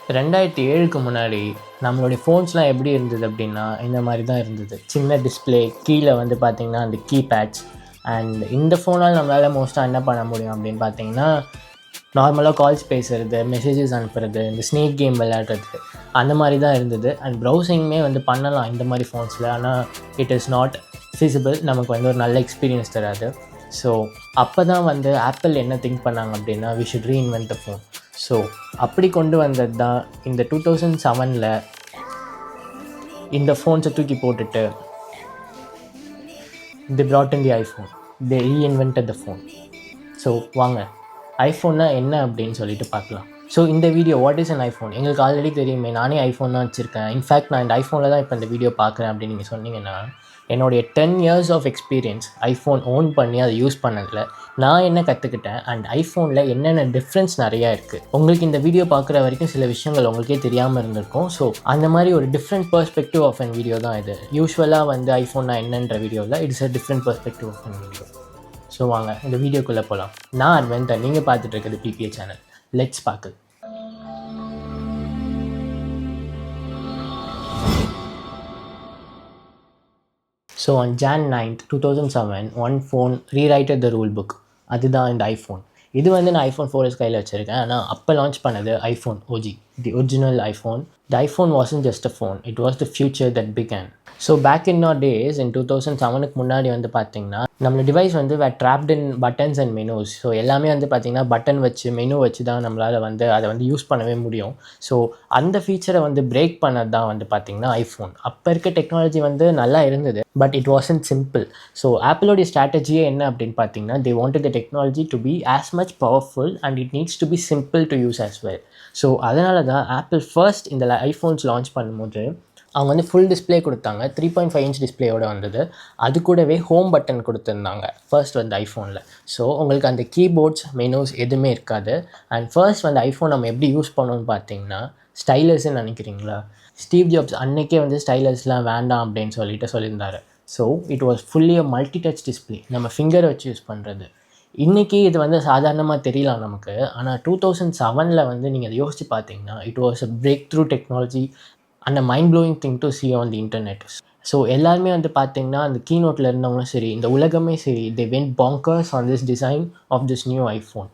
2007க்கு முன்னாடி நம்மளுடைய ஃபோன்ஸ்லாம் எப்படி இருந்தது அப்படின்னா, இந்த மாதிரி தான் இருந்தது. சின்ன டிஸ்பிளே, கீழே வந்து பார்த்திங்கன்னா அந்த கீபேட்ஸ். அண்ட் இந்த ஃபோனால் நம்மளால் மோஸ்ட்டாக என்ன பண்ண முடியும் அப்படின்னு பார்த்தீங்கன்னா, நார்மலாக கால்ஸ் பேசுகிறது, மெசேஜஸ் அனுப்புறது, இந்த ஸ்னேக் கேம் விளையாடுறது, அந்த மாதிரி தான் இருந்தது. அண்ட் ப்ரௌசிங்குமே வந்து பண்ணலாம் இந்த மாதிரி ஃபோன்ஸில். ஆனால் இட் இஸ் நாட் ஃபீஸிபிள். நமக்கு வந்து ஒரு நல்ல எக்ஸ்பீரியன்ஸ் தராது. ஸோ அப்போ தான் வந்து ஆப்பிள் என்ன திங்க் பண்ணாங்க அப்படின்னா, we should reinvent the phone. So அப்படி கொண்டு வந்தது தான் இந்த 2007ல் இந்த ஃபோன்ஸை தூக்கி போட்டுட்டு தி brought in the iPhone. They reinvented the phone. So வாங்க ஐஃபோன்னா என்ன அப்படின்னு சொல்லிட்டு பார்க்கலாம். ஸோ இந்த video what is an iPhone, எங்களுக்கு ஆல்ரெடி தெரியுமே, நானே ஐஃபோன் தான் வச்சுருக்கேன். இன்ஃபேக்ட் நான் இந்த ஐஃபோனில் தான் இப்போ இந்த வீடியோ பார்க்குறேன் அப்படின்னு நீங்கள் சொன்னீங்கன்னா, என்னுடைய 10 years of experience iPhone own பண்ணி அதை யூஸ் பண்ணதில் நான் என்ன கற்றுக்கிட்டேன் அண்ட் ஐஃபோனில் என்னென்ன டிஃப்ரென்ஸ் நிறையா இருக்குது. உங்களுக்கு இந்த வீடியோ பார்க்குற வரைக்கும் சில விஷயங்கள் உங்களுக்கே தெரியாமல் இருந்திருக்கும். ஸோ அந்த மாதிரி ஒரு different perspective of an video தான் இது. யூஸ்வலாக வந்து ஐஃபோன்னா என்னன்ற வீடியோவில் it's a different perspective of an video. So வாங்க இந்த வீடியோக்குள்ளே போகலாம். நான் அட்வென்டர், நீங்கள் பார்த்துட்டு இருக்கிறது பிபிஏ சேனல். லெட்ஸ் பார்க்க. So on Jan 9th 2007 one phone rewrote the rule book. அதுதான் இந்த ஐஃபோன். இது வந்து நான் ஐஃபோன் 4S கையில் வச்சுருக்கேன். ஆனால் அப்போ லான்ச் பண்ணது iPhone OG, the original iPhone. The iPhone wasn't just a phone, it was the future that began. So back in our days in 2007க்கு முன்னாடி வந்து பார்த்திங்கன்னா, நம்மளோட டிவைஸ் வந்து trapped in buttons and menus. So எல்லாமே வந்து பார்த்திங்கன்னா பட்டன் வச்சு மெனு வச்சு தான் நம்மளால் வந்து அதை வந்து யூஸ் பண்ணவே முடியும். ஸோ அந்த ஃபீச்சரை வந்து பிரேக் பண்ணது தான் வந்து பார்த்திங்கன்னா ஐஃபோன். அப்போ இருக்க டெக்னாலஜி வந்து நல்லா இருந்தது, but it wasn't simple. So ஆப்பிளோடைய ஸ்ட்ராட்டஜியே என்ன அப்படின்னு பார்த்தீங்கன்னா, they wanted the technology to be as much powerful and it needs to be simple to use as well. So அதனால தான் ஆப்பிள் ஃபர்ஸ்ட் இந்த ஐஃபோன்ஸ் லான்ச் பண்ணும்போது அவங்க வந்து ஃபுல் டிஸ்பிளே கொடுத்தாங்க. 3.5 inch டிஸ்பிளேயோடு வந்தது. அது கூடவே ஹோம் பட்டன் கொடுத்துருந்தாங்க ஃபர்ஸ்ட் வந்து ஐஃபோனில். ஸோ உங்களுக்கு அந்த கீபோர்ட்ஸ் மெனூஸ் எதுவுமே இருக்காது. அண்ட் ஃபர்ஸ்ட் வந்து ஐஃபோன் நம்ம எப்படி யூஸ் பண்ணோன்னு பார்த்தீங்கன்னா, ஸ்டைலர்ஸ்ன்னு நினைக்கிறீங்களா? ஸ்டீவ் ஜாப்ஸ் அன்றைக்கே வந்து ஸ்டைலர்ஸ்லாம் வேண்டாம் அப்படின்னு சொல்லியிருந்தார். So it was fully a multi touch display, நம்ம ஃபிங்கரை வச்சு யூஸ் பண்ணுறது. இன்றைக்கி இது வந்து சாதாரணமாக தெரியலாம் நமக்கு. ஆனால் 2007ல் வந்து நீங்கள் அதை யோசித்து பார்த்தீங்கன்னா, it was a break through technology and a mind blowing thing to see on the internet. So எல்லாருமே வந்து பார்த்திங்கன்னா, அந்த கீநோட்டில் இருந்தவங்களும் சரி, இந்த உலகமே சரி, they went bonkers on this design of this new iPhone.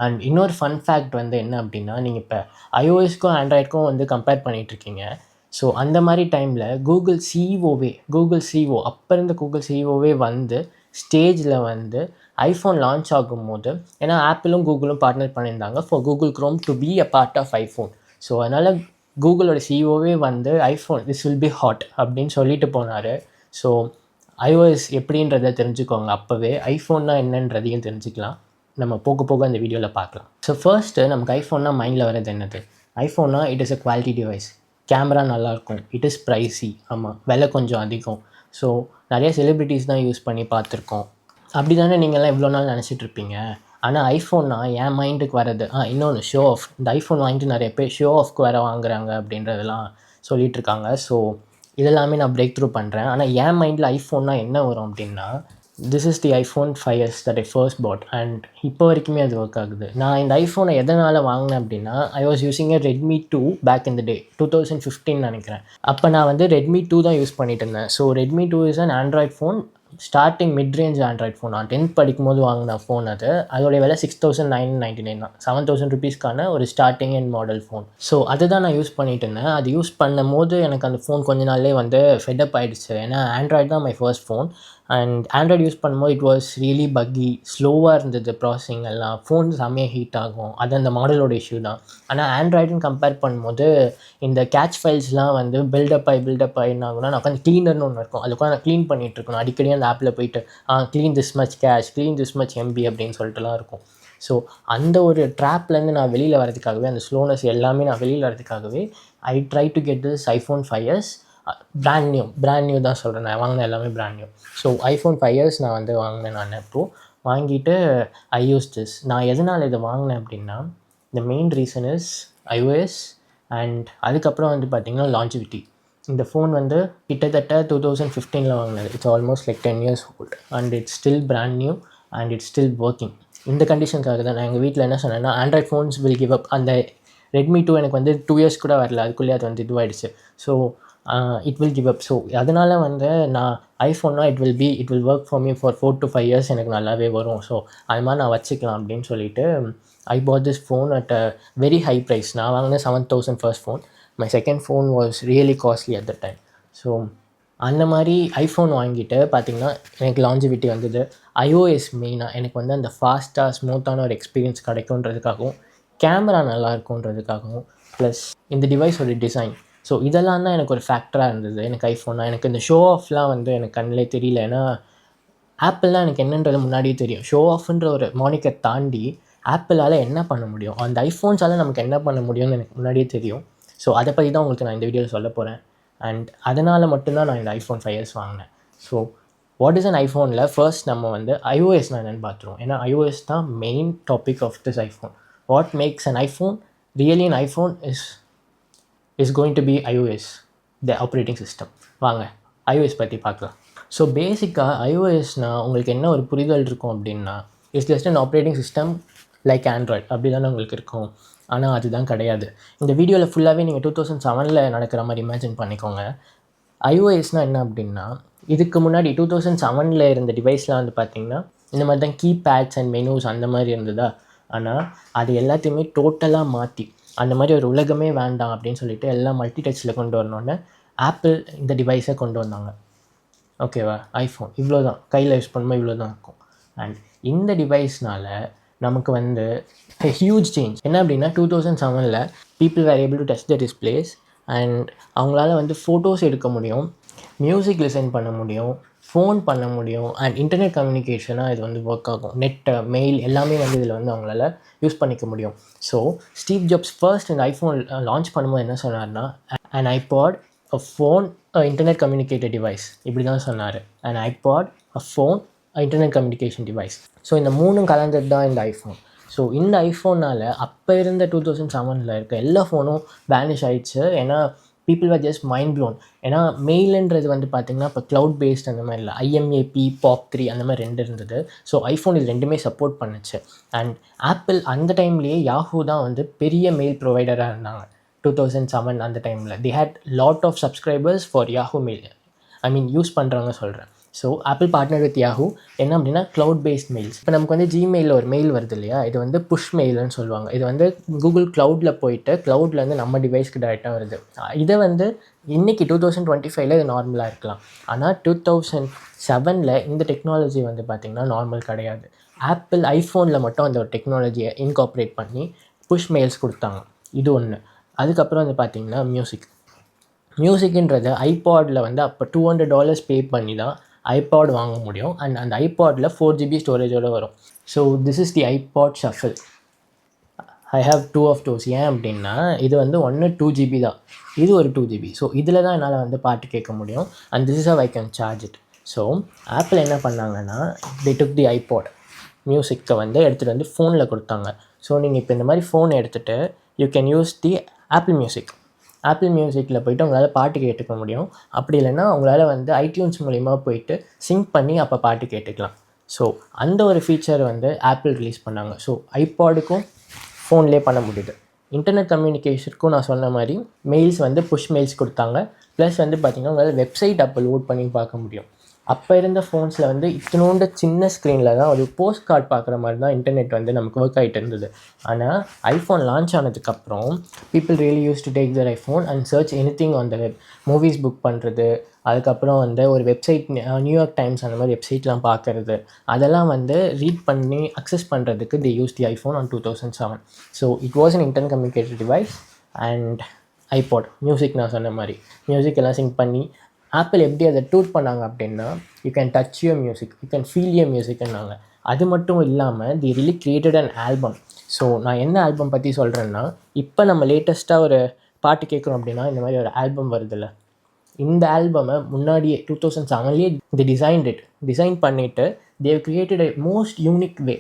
And இன்னொரு ஃபன் ஃபேக்ட் வந்து என்ன அப்படின்னா, நீங்கள் இப்போ iOSக்கும் ஆண்ட்ராய்டுக்கும் வந்து கம்பேர் பண்ணிகிட்ருக்கீங்க. ஸோ அந்த மாதிரி டைமில் கூகுள் சிஓ அப்போ இருந்த கூகுள் சிஓவே வந்து ஸ்டேஜில் வந்து ஐஃபோன் லான்ச் ஆகும்போது, ஏன்னா ஆப்பிளும் கூகுளும் பார்ட்னர் பண்ணியிருந்தாங்க for Google Chrome to be a part of iPhone. So அதனால் கூகுளோட சிஓவே வந்து iPhone this will be hot அப்படின்னு சொல்லிட்டு போனார். ஸோ ஐஓஎஸ் எப்படின்றத தெரிஞ்சுக்கோங்க. அப்போவே ஐஃபோன்னா என்னன்றதையும் தெரிஞ்சுக்கலாம். நம்ம போக போக அந்த வீடியோவில் பார்க்கலாம். ஸோ ஃபர்ஸ்ட்டு நமக்கு ஐஃபோன்னா மைண்டில் வர்றது என்னது? ஐஃபோன்னா it is a quality device. Camera நல்லாயிருக்கும். It is pricey. ஆமாம், விலை கொஞ்சம் அதிகம். ஸோ நிறைய செலிப்ரிட்டிஸ் தான் யூஸ் பண்ணி பார்த்துருக்கோம். அப்படி தானே நீங்கள்லாம் இவ்வளோ நாள் நினச்சிட்ருப்பீங்க. ஆனால் ஐஃபோன்னா என் மைண்டுக்கு வர்றது இன்னொன்று ஷோ ஆஃப். இந்த ஐஃபோன் வாங்கிட்டு நிறைய பேர் ஷோ ஆஃப்க்கு வேறு வாங்குறாங்க அப்படின்றதெல்லாம் சொல்லிகிட்ருக்காங்க. ஸோ இதெல்லாமே நான் பிரேக் த்ரூ பண்ணுறேன். ஆனால் என் மைண்டில் ஐஃபோன்னா என்ன வரும் அப்படின்னா, this is the iPhone 5s that I first bought and இப்போ வரைக்குமே அது ஒர்க் ஆகுது. நான் இந்த ஐஃபோனை எதனால் வாங்கினேன் அப்படின்னா, I was using a Redmi 2 back in the day 2015 நினைக்கிறேன். அப்போ நான் வந்து Redmi 2 தான் யூஸ் பண்ணிட்டு இருந்தேன். So Redmi 2 is an Android phone, starting mid range Android phone. நான் 10th படிக்கும்போது வாங்கின ஃபோன் அது. அதோடைய விலை 6,999 தான். 7,000 ருபீஸ்க்கான ஒரு starting and model phone. So அதுதான் நான் யூஸ் பண்ணிட்டு இருந்தேன். அது யூஸ் பண்ணும்போது எனக்கு அந்த ஃபோன் கொஞ்ச நாள்லேயே வந்து ஃபெட்டப் ஆகிடுச்சு. ஏன்னா ஆண்ட்ராய்டு தான் my first phone. And Android use பண்ணும்போது இட் வாஸ் ரியலி பக்கி, ஸ்லோவாக இருந்தது ப்ராசஸிங் எல்லாம். ஃபோன் செம்மையாக ஹீட் ஆகும். அது அந்த மாடலோட இஷ்யூ தான். ஆனால் ஆண்ட்ராய்டுன்னு கம்பேர் பண்ணும்போது இந்த கேட்ச் ஃபைல்ஸ்லாம் வந்து பில்டப் ஆகி என்ன ஆகுனா, நான் உட்காந்து க்ளீனர்னு ஒன்று இருக்கும், அது உட்காந்து நான் க்ளீன் பண்ணிகிட்டு இருக்கணும். அடிக்கடி அந்த ஆப்பில் போயிட்டு clean this much cash, clean this much MP அப்படின்னு சொல்லிட்டுலாம் இருக்கும். ஸோ அந்த ஒரு ட்ராப்லேருந்து நான் வெளியில் வரதுக்காகவே, அந்த ஸ்லோனஸ் எல்லாமே நான் வெளியில் வரதுக்காகவே I try to get this iPhone 5s. Brand new தான் சொல்கிறேன். நான் வாங்கின எல்லாமே brand new. So iPhone 5s நான் வந்து வாங்கினேன். நான் இப்போது வாங்கிட்டு ஐ யூஸ் திஸ். நான் எதனால் இதை வாங்கினேன் அப்படின்னா, த main reason is iOS and அதுக்கப்புறம் வந்து பார்த்திங்கன்னா லான்ஜிவிட்டி. இந்த ஃபோன் வந்து கிட்டத்தட்ட 2015 வாங்கினது. It's almost like 10 years old and it's still brand new and it's still working. இந்த கண்டிஷனுக்காக தான் நான் எங்கள் வீட்டில் என்ன சொன்னேன்னா, ஆண்ட்ராய்ட் ஃபோன்ஸ் வில் கிவ் அப். அந்த ரெட்மி 2 எனக்கு வந்து 2 இயர்ஸ் கூட வரல, அதுக்குள்ளேயே அது வந்து இதுவாகிடுச்சு. So it will give up. So அதனால் வந்து நான் ஐஃபோன்னா it will work for me for 4 to 5 years எனக்கு நல்லாவே வரும். ஸோ அது மாதிரி நான் வச்சுக்கலாம் அப்படின்னு சொல்லிட்டு I bought this phone at a very high price. நான் வாங்கின 7,000 first phone. My second phone was really costly at the time. So அந்த மாதிரி ஐஃபோன் வாங்கிட்டு பார்த்திங்கன்னா எனக்கு லாஞ்சிவிட்டி வந்தது. iOS மெயினாக எனக்கு வந்து அந்த ஃபாஸ்ட்டாக ஸ்மூத்தான ஒரு எக்ஸ்பீரியன்ஸ் கிடைக்குன்றதுக்காகவும், கேமரா நல்லா இருக்குன்றதுக்காகவும், ப்ளஸ் இந்த டிவைஸோட டிசைன். ஸோ இதெல்லாம் தான் எனக்கு ஒரு ஃபேக்டராக இருந்தது எனக்கு ஐஃபோன்னா. எனக்கு இந்த ஷோ ஆஃப்லாம் வந்து எனக்கு கண்ணிலே தெரியல. ஏன்னா ஆப்பிள்லாம் எனக்கு என்னன்றது முன்னாடியே தெரியும். ஷோ ஆஃப்ன்ற ஒரு மானிக்கை தாண்டி ஆப்பிளால் என்ன பண்ண முடியும், அந்த ஐஃபோன்ஸால் நமக்கு என்ன பண்ண முடியும்னு எனக்கு முன்னாடியே தெரியும். ஸோ அதை பற்றி தான் உங்களுக்கு நான் இந்த வீடியோவில் சொல்ல போகிறேன். அண்ட் அதனால் மட்டும்தான் நான் இந்த ஐஃபோன் 5s வாங்கினேன். ஸோ வாட் இஸ் அன் ஐஃபோனில் ஃபர்ஸ்ட் நம்ம வந்து iOSனால் என்னென்னு பார்த்துருவோம். ஏன்னா iOS தான் main topic of this iPhone. What makes an iPhone really an iPhone is going to be iOS, the operating system. வாங்க iOS பற்றி பார்க்கலாம். ஸோ பேசிக்காக iOSனால் உங்களுக்கு என்ன ஒரு புரிதல் இருக்கும் அப்படின்னா, it's just an operating system like Android அப்படி தானே உங்களுக்கு இருக்கும். ஆனால் அதுதான் கிடையாது. இந்த வீடியோவில் ஃபுல்லாகவே நீங்கள் 2007 நடக்கிற மாதிரி இமேஜின் பண்ணிக்கோங்க. iOSனால் என்ன அப்படின்னா, இதுக்கு முன்னாடி 2007 இருந்த டிவைஸ்லாம் வந்து பார்த்திங்கன்னா இந்த மாதிரி தான் கீபேட்ஸ் அண்ட் மெனூஸ் அந்த மாதிரி இருந்ததா. ஆனால் அது எல்லாத்தையுமே டோட்டலாக மாற்றி அந்த மாதிரி ஒரு உலகமே வேண்டாம் அப்படின்னு சொல்லிட்டு எல்லாம் மல்டி டச்சில் கொண்டு வரணுன்னு ஆப்பிள் இந்த டிவைஸை கொண்டு வந்தாங்க. ஓகேவா? ஐஃபோன் இவ்வளோ தான், கையில் யூஸ் பண்ணும்போது இவ்வளோ தான் இருக்கும். அண்ட் இந்த டிவைஸ்னால் நமக்கு வந்து ஹியூஜ் சேஞ்ச். என்ன அப்படின்னா 2007 people were able to touch the displays and அவங்களால வந்து ஃபோட்டோஸ் எடுக்க முடியும், மியூசிக் லிசன் பண்ண முடியும், ஃபோன் பண்ண முடியும், அண்ட் இன்டர்நெட் கம்யூனிகேஷனாக இது வந்து ஒர்க் ஆகும். நெட்டு, மெயில் எல்லாமே வந்து இதில் வந்து அவங்களால யூஸ் பண்ணிக்க முடியும். ஸோ ஸ்டீவ் ஜாப்ஸ் ஃபர்ஸ்ட் இந்த ஐஃபோன் லான்ச் பண்ணும்போது என்ன சொன்னார்னா, an iPod, a phone, a internet communicated device இப்படி தான் சொன்னார். an iPod, a phone, a internet communication device. So இந்த மூணும் கலந்தது தான் இந்த ஐஃபோன். ஸோ இந்த ஐஃபோனால் அப்போ இருந்த 2007 இருக்க எல்லா ஃபோனும் பேனிஷ் ஆகிடுச்சு. ஏன்னா people are just mind blown. ஏன்னா மெயிலுன்றது வந்து பார்த்திங்கன்னா இப்போ க்ளவுட் பேஸ்ட் அந்த மாதிரி இல்லை, IMAP, POP3 அந்த மாதிரி 2 இருந்தது. ஸோ ஐஃபோன் இது ரெண்டுமே சப்போர்ட் பண்ணுச்சு. அண்ட் ஆப்பிள் அந்த டைம்லேயே யாஹூ தான் வந்து பெரிய மெயில் ப்ரொவைடராக இருந்தாங்க 2007 அந்த டைமில். They had lot of subscribers for Yahoo mail. Use பண்ணுறவங்க சொல்கிறேன். So Apple partner with Yahoo என்ன அப்படின்னா க்ளவுட் பேஸ்ட் மெயில்ஸ். இப்போ நமக்கு வந்து ஜிமெயிலில் ஒரு மெயில் வருது இல்லையா, இது வந்து புஷ் மெயில்னு சொல்லுவாங்க. இது வந்து கூகுள் க்ளவுடில் போயிட்டு க்ளவுட்லேருந்து நம்ம டிவைஸ்க்கு டேரெக்டாக வருது. இதை வந்து இன்றைக்கி 2025 இது நார்மலாக இருக்கலாம். ஆனால் 2007 இந்த டெக்னாலஜி வந்து பார்த்திங்கன்னா நார்மல் கிடையாது. ஆப்பிள் ஐஃபோனில் மட்டும் அந்த ஒரு டெக்னாலஜியை இன்கார்ப்ரேட் பண்ணி புஷ் மெயில்ஸ் கொடுத்தாங்க. இது ஒன்று. அதுக்கப்புறம் வந்து பார்த்திங்கன்னா மியூசிக்ன்றது ஐபாடில் வந்து அப்போ $200 பே பண்ணி தான் ஐபாட் வாங்க முடியும். அண்ட் அந்த ஐபாடில் 4GB ஸ்டோரேஜோடு வரும். So this is the iPod shuffle. I have 2 of those. ஏன் அப்படின்னா இது வந்து 2GB தான், இது ஒரு 2GB. ஸோ இதில் தான் என்னால் வந்து பாட்டு கேட்க முடியும். And this is have I can charge it. So apple என்ன பண்ணாங்கன்னா, தே டுக் தி ஐபாட் மியூசிக்கை வந்து எடுத்துகிட்டு வந்து ஃபோனில் கொடுத்தாங்க. ஸோ நீங்கள் இப்போ இந்த மாதிரி ஃபோன் எடுத்துகிட்டு you can use the apple மியூசிக்கில் போய்ட்டு உங்களால் பாட்டு கேட்டுக்க முடியும். அப்படி இல்லைன்னா உங்களால் வந்து iTunes மூலிமா போயிட்டு சிங்க் பண்ணி அப்போ பாட்டு கேட்டுக்கலாம். ஸோ அந்த ஒரு ஃபீச்சர் வந்து ஆப்பிள் ரிலீஸ் பண்ணாங்க. ஸோ ஐபாடுக்கும் ஃபோன்லேயே பண்ண முடியுது. இன்டர்நெட் கம்யூனிகேஷனுக்கும் நான் சொன்ன மாதிரி மெயில்ஸ் வந்து புஷ் மெயில்ஸ் கொடுத்தாங்க. ப்ளஸ் வந்து பார்த்திங்கன்னா உங்களால் வெப்சைட் அப்போ லோட் பண்ணி பார்க்க முடியும். அப்போ இருந்த ஃபோன்ஸில் வந்து இத்தனோண்டு சின்ன ஸ்க்ரீனில் தான் ஒரு போஸ்ட் கார்டு பார்க்குற மாதிரி தான் இன்டர்நெட் வந்து நமக்கு ஒர்க் ஆகிட்டு இருந்தது. ஆனால் ஐஃபோன் லான்ச் ஆனதுக்கப்புறம் people really use to take their iPhone and search anything on the web. Movies book பண்ணுறது, அதுக்கப்புறம் வந்து ஒரு வெப்சைட் நியூயார்க் டைம்ஸ் அந்த மாதிரி வெப்சைட்லாம் பார்க்குறது, அதெல்லாம் வந்து ரீட் பண்ணி அக்சஸ் பண்ணுறதுக்கு they use the iPhone on 2007. So it was an internet communicated device and iPod music. நான் சொன்ன மாதிரி மியூசிக் எல்லாம் சிங்க் பண்ணி ஆப்பிள் எப்படி அதை டூட் பண்ணாங்க அப்படின்னா, you can touch your music, you can feel your மியூசிக்னாங்க. அது மட்டும் இல்லாமல் they really created an album. So நான் என்ன ஆல்பம் பற்றி சொல்கிறேன்னா, இப்போ நம்ம லேட்டஸ்ட்டாக ஒரு பாட்டு கேட்குறோம் அப்படின்னா இந்த மாதிரி ஒரு ஆல்பம் வருதில்ல, இந்த ஆல்பமை முன்னாடியே 2007 தி டிசைன் பண்ணிவிட்டு they created a most unique way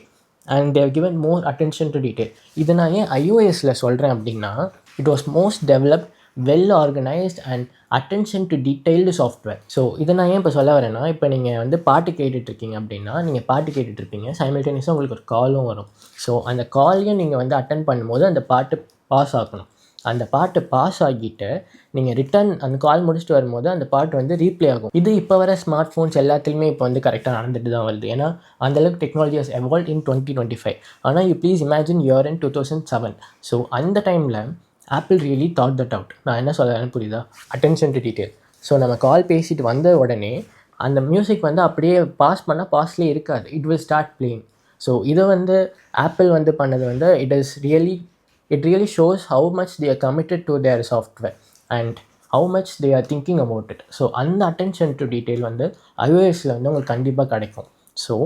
and they given more attention to detail. இதை நான் ஏன் iOSல சொல்கிறேன் அப்படின்னா, it was most developed, well organised and attention to detailed software. So இதை நான் ஏன் இப்போ சொல்ல வரேன்னா, இப்போ நீங்கள் வந்து பாட்டு கேட்டுட்ருக்கீங்க அப்படின்னா, நீங்கள் பாட்டு கேட்டுட்ருப்பீங்க, சைமல்டேனியஸாக உங்களுக்கு ஒரு காலும் வரும். ஸோ அந்த காலையும் நீங்கள் வந்து அட்டன் பண்ணும்போது அந்த பாட்டு பாஸ் ஆகணும். அந்த பாட்டு பாஸ் ஆகிட்டு நீங்கள் ரிட்டர்ன் அந்த கால் முடிச்சுட்டு வரும்போது அந்த பாட்டு வந்து ரீப்ளே ஆகும். இது இப்போ வர ஸ்மார்ட் ஃபோன்ஸ் எல்லாத்துலேயுமே இப்போ வந்து கரெக்டாக நடந்துட்டு தான் வருது. ஏன்னா அந்தளவுக்கு டெக்னாலஜி ஹஸ் எவால்வ் இன் 2025. ஆனால் you please imagine year in 2007. So அந்த டைமில் apple really thought that out. நான் என்ன சொல்கிறேன்னு புரியுதா? Attention to detail. ஸோ நம்ம கால் பேசிட்டு வந்த உடனே அந்த மியூசிக் வந்து அப்படியே பாஸ் பண்ணால் பாஸ்லேயே இருக்காது, it will start playing. So இதை வந்து ஆப்பிள் வந்து பண்ணது வந்து it really shows how much they are committed to their software and how much they are thinking about it. So அந்த attention to detail வந்து iOSல வந்து உங்களுக்கு கண்டிப்பாக கிடைக்கும். ஸோ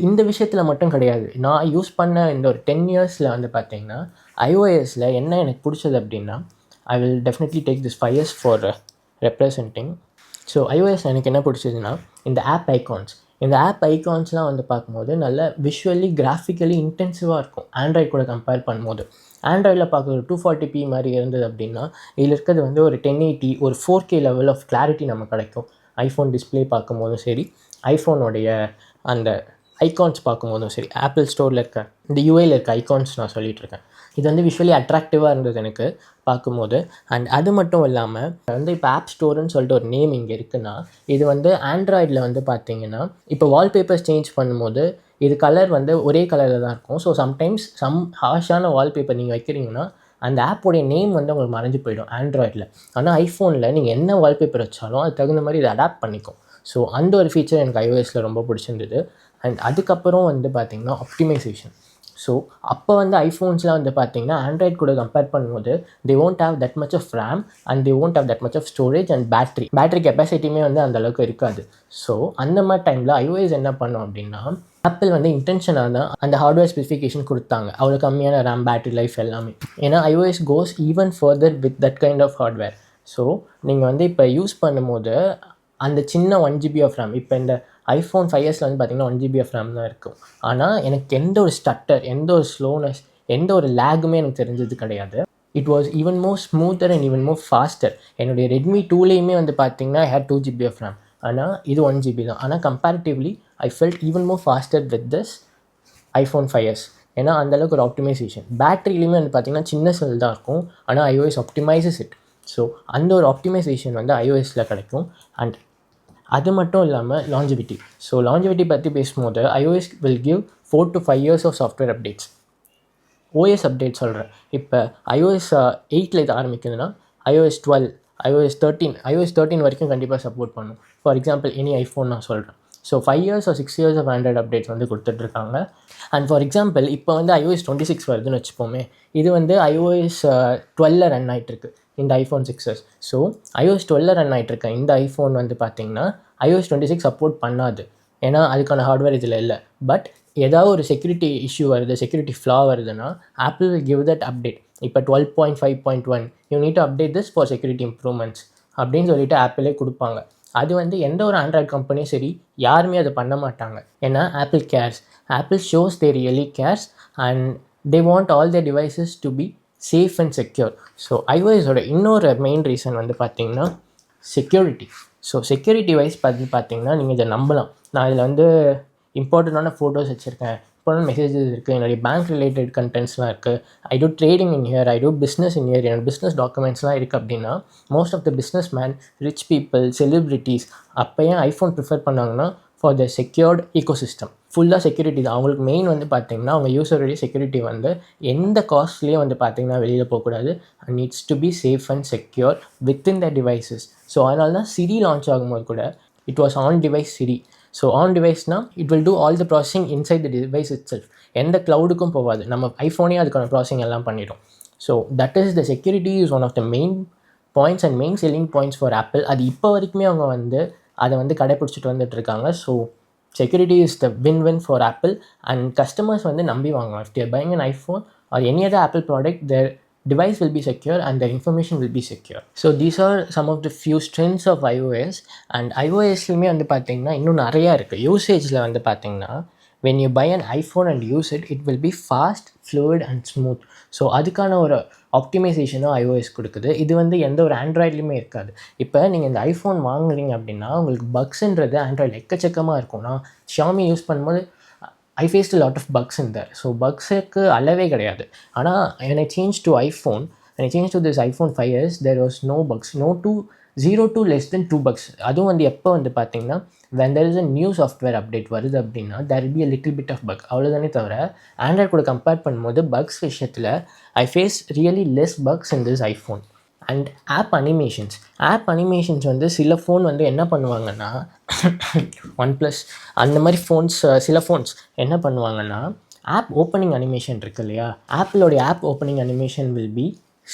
இந்த விஷயத்தில் மட்டும் கிடையாது. நான் யூஸ் பண்ண இந்த ஒரு 10 இயர்ஸில் வந்து பார்த்தீங்கன்னா iOSல என்ன எனக்கு பிடிச்சது அப்படின்னா, ஐ will definitely take this 5 years for representing. So iOS எனக்கு என்ன பிடிச்சதுன்னா, இந்த ஆப் ஐகான்ஸ். இந்த ஆப் ஐகான்ஸ்லாம் வந்து பார்க்கும்போது நல்ல விஷுவலி கிராஃபிக்கலி இன்டென்சிவாக இருக்கும் ஆண்ட்ராய்ட் கூட கம்பேர் பண்ணும்போது. ஆண்ட்ராய்டில் பார்க்குற ஒரு 240p மாதிரி இருந்தது அப்படின்னா, இதில் இருக்கிறது வந்து ஒரு 1080 ஒரு 4K லெவல் ஆஃப் கிளாரிட்டி நமக்கு கிடைக்கும். ஐஃபோன் டிஸ்பிளே பார்க்கும்போதும் சரி, ஐஃபோனுடைய அந்த ஐகான்ஸ் பார்க்கும்போதும் சரி, ஆப்பிள் ஸ்டோரில் இருக்க இந்த யூஐயில் இருக்க ஐகான்ஸ் நான் சொல்லிகிட்ருக்கேன். இது வந்து விஷுவலி அட்ராக்டிவாக இருந்தது எனக்கு பார்க்கும்போது. அண்ட் அது மட்டும் இல்லாமல் வந்து இப்போ ஆப் ஸ்டோருன்னு சொல்லிட்டு ஒரு நேம் இங்கே இருக்குன்னா, இது வந்து ஆண்ட்ராய்டில் வந்து பார்த்தீங்கன்னா இப்போ வால்பேப்பர்ஸ் சேஞ்ச் பண்ணும்போது இது கலர் வந்து ஒரே கலரில் தான் இருக்கும். ஸோ சம்டைம்ஸ் ஹார்ஷான வால்பேப்பர் நீங்கள் வைக்கிறீங்கன்னா அந்த ஆப்போடைய நேம் வந்து உங்களுக்கு மறைஞ்சு போயிடும் ஆண்ட்ராய்டில். ஆனால் ஐஃபோனில் நீங்கள் என்ன வால்பேப்பர் வச்சாலும் அது தகுந்த மாதிரி இதை அடாப்ட் பண்ணிக்கும். ஸோ அந்த ஒரு ஃபீச்சர் எனக்கு iOSல ரொம்ப பிடிச்சிருந்தது. அண்ட் அதுக்கப்புறம் வந்து பார்த்திங்கன்னா ஆப்டிமைசேஷன். ஸோ அப்போ வந்து ஐஃபோன்ஸ்லாம் வந்து பார்த்திங்கன்னா ஆண்ட்ராய்ட் கூட கம்பேர் பண்ணும்போது they won't have that much of RAM and they won't have that much of storage and battery கெப்பாசிட்டியுமே வந்து அந்தளவுக்கு இருக்காது. ஸோ அந்த மாதிரி டைமில் iOS என்ன பண்ணோம் அப்படின்னா, ஆப்பிள் வந்து இன்டென்ஷனாக தான் அந்த ஹார்ட்வேர் ஸ்பெசிஃபிகேஷன் கொடுத்தாங்க, அவ்வளோ கம்மியான RAM பேட்டரி லைஃப் எல்லாமே. ஏன்னா iOS goes even further with that kind of hardware. So நீங்கள் வந்து இப்போ யூஸ் பண்ணும்போது அந்த சின்ன 1GB ஆஃப் RAM, இப்போ இந்த ஐஃபோன் 5S வந்து பார்த்திங்கன்னா 1GB ஆஃப் RAM தான் இருக்கும். ஆனால் எனக்கு எந்த ஒரு ஸ்டட்டர், எந்த ஒரு ஸ்லோனஸ், எந்த ஒரு லேகுமே எனக்கு தெரிஞ்சது கிடையாது. It was even more smoother and even more pastor. என்னுடைய ரெட்மி 2லேயுமே வந்து பார்த்திங்கன்னா ஐ ஹேட் 2GB ஆஃப் RAM. ஆனால் இது 1GB தான். ஆனால் comparatively I felt even more pastor with this iPhone 5S. ஏன்னா அந்தளவுக்கு ஒரு ஆப்டிமைசேஷன். பேட்டரியிலையுமே வந்து பார்த்திங்கன்னா சின்ன செல் தான் இருக்கும், ஆனால் iOS ஆப்டிமைசஸ் இட். ஸோ அந்த ஒரு ஆப்டிமைசேஷன் வந்து iOSல கிடைக்கும். அண்ட் அது மட்டும் இல்லாமல் லாஞ்சிவிட்டி. ஸோ லாஞ்சிவிட்டி பற்றி பேசும்போது iOS will give 4 to 5 years of software updates. OS update சொல்கிறேன். இப்போ iOS 8ல் இது ஆரம்பிக்குதுன்னா iOS 12, iOS 13 வரைக்கும் கண்டிப்பாக சப்போர்ட் பண்ணும். ஃபார் எக்ஸாம்பிள் எனி ஐஃபோன் நான் சொல்கிறேன். So 5 years or 6 years of Android updates வந்து கொடுத்துட்ருக்காங்க. அண்ட் ஃபார் எக்ஸாம்பிள் இப்போ வந்து iOS 26 வருதுன்னு வச்சுப்போமே, இது வந்து iOS 12ல் ரன் ஆகிட்டுருக்கு இந்த ஐஃபோன் 6s. ஸோ iOS 12ல் ரன் ஆகிட்டுருக்க இந்த ஐஃபோன் வந்து பார்த்திங்கன்னா iOS 26 சப்போர்ட் பண்ணாது, ஏன்னா அதுக்கான ஹார்ட்வேர் இதில் இல்லை. பட் ஏதாவது ஒரு செக்யூரிட்டி இஷ்யூ வருது, செக்யூரிட்டி ஃப்ளா வருதுன்னா apple will give that update. இப்போ 12.5.1 you need to update this for security improvements அப்படின்னு சொல்லிட்டு ஆப்பிளே கொடுப்பாங்க. அது வந்து எந்த ஒரு ஆண்ட்ராய்டு கம்பெனியும் சரி யாருமே அதை பண்ண மாட்டாங்க. ஏன்னா Apple cares, Apple shows they really cares and they want all their devices to be safe and secure. So iOSோட இன்னொரு மெயின் ரீசன் வந்து பார்த்திங்கன்னா செக்யூரிட்டி. ஸோ செக்யூரிட்டி வைஸ் பார்த்திங்கன்னா நீங்கள் இதை நம்பலாம். நான் இதில் வந்து இம்பார்ட்டண்ட்டான ஃபோட்டோஸ் வச்சுருக்கேன், இம்பார்ட்டன்ட் மெசேஜஸ் இருக்குது, என்னுடைய பேங்க் ரிலேட்டட் கண்டென்ட்ஸ்லாம் இருக்குது, I do trading in here, I do business in here, என்னோட பிஸ்னஸ் டாக்குமெண்ட்ஸ்லாம் இருக்குது அப்படின்னா most of the business man, rich people, celebrities அப்போ ஏன் ஐஃபோன் ப்ரிஃபர் பண்ணாங்கன்னா ஃபார் த செக்யூர்ட் ஈகோசிஸ்டம். ஃபுல்லாக செக்யூரிட்டி தான் அவங்களுக்கு மெயின். வந்து பார்த்திங்கன்னா அவங்க யூஸருடைய செக்யூரிட்டி வந்து எந்த காஸ்ட்லேயும் வந்து பார்த்திங்கன்னா வெளியில் போகக்கூடாது and needs to be safe and secure within the devices. So அதனால தான் சிரி லான்ச் ஆகும்போது கூட it was on device Siri. So on டிவைஸ்னால் it will do all the processing inside the device itself. எந்த க்ளவுடுக்கும் போகாது, நம்ம ஐஃபோனே அதுக்கான ப்ராசஸிங் எல்லாம் பண்ணிடும். So that is the security is one of the main points and main selling points for Apple. அது இப்போ வரைக்குமே அவங்க வந்து அதை வந்து கடைப்பிடிச்சிட்டு வந்துட்டுருக்காங்க. So security is the win-win for Apple and customers வந்து நம்பி வாங்குவாங்க. If they are buying an iPhone or any other Apple product, their device will be secure and their information will be secure. So these are some of the few strengths of iOS. and iOSலுமே வந்து பார்த்திங்கன்னா இன்னும் நிறையா இருக்குது. யூசேஜில் வந்து பார்த்திங்கன்னா when you buy an iPhone and use it, it will be fast, fluid and smooth. So அதுக்கான ஒரு ஆப்டிமைசேஷனும் iOS கொடுக்குது. இது வந்து எந்த ஒரு ஆண்ட்ராய்ட்லேயுமே இருக்காது. இப்போ நீங்கள் இந்த ஐஃபோன் வாங்குறீங்க அப்படின்னா உங்களுக்கு பக்ஸுன்றது ஆண்ட்ராய்டில் எக்கச்சக்கமாக இருக்கும். நான் ஷாமி யூஸ் பண்ணும்போது I faced lot of bugs இந்த. ஸோ பக்ஸுக்கு அளவே கிடையாது. ஆனால் when I changed to iPhone, when I changed to this iPhone 5s there was no bugs, no to 0 to less than 2 bugs. அதுவும் வந்து எப்போ வந்து பார்த்தீங்கன்னா when there is a new software update வருது அப்படின்னா there will be a little bit of bug, அவ்வளோதானே தவிர Android கூட கம்பேர் பண்ணும்போது பக்ஸ் விஷயத்தில் I face really less bugs in this iPhone. And app animations வந்து சில ஃபோன் வந்து என்ன பண்ணுவாங்கன்னா ஒன் ப்ளஸ் அந்த மாதிரி ஃபோன்ஸ், சில ஃபோன்ஸ் என்ன பண்ணுவாங்கன்னா ஆப் ஓப்பனிங் அனிமேஷன் இருக்கு இல்லையா, ஆப்பிளோடைய app opening animation will be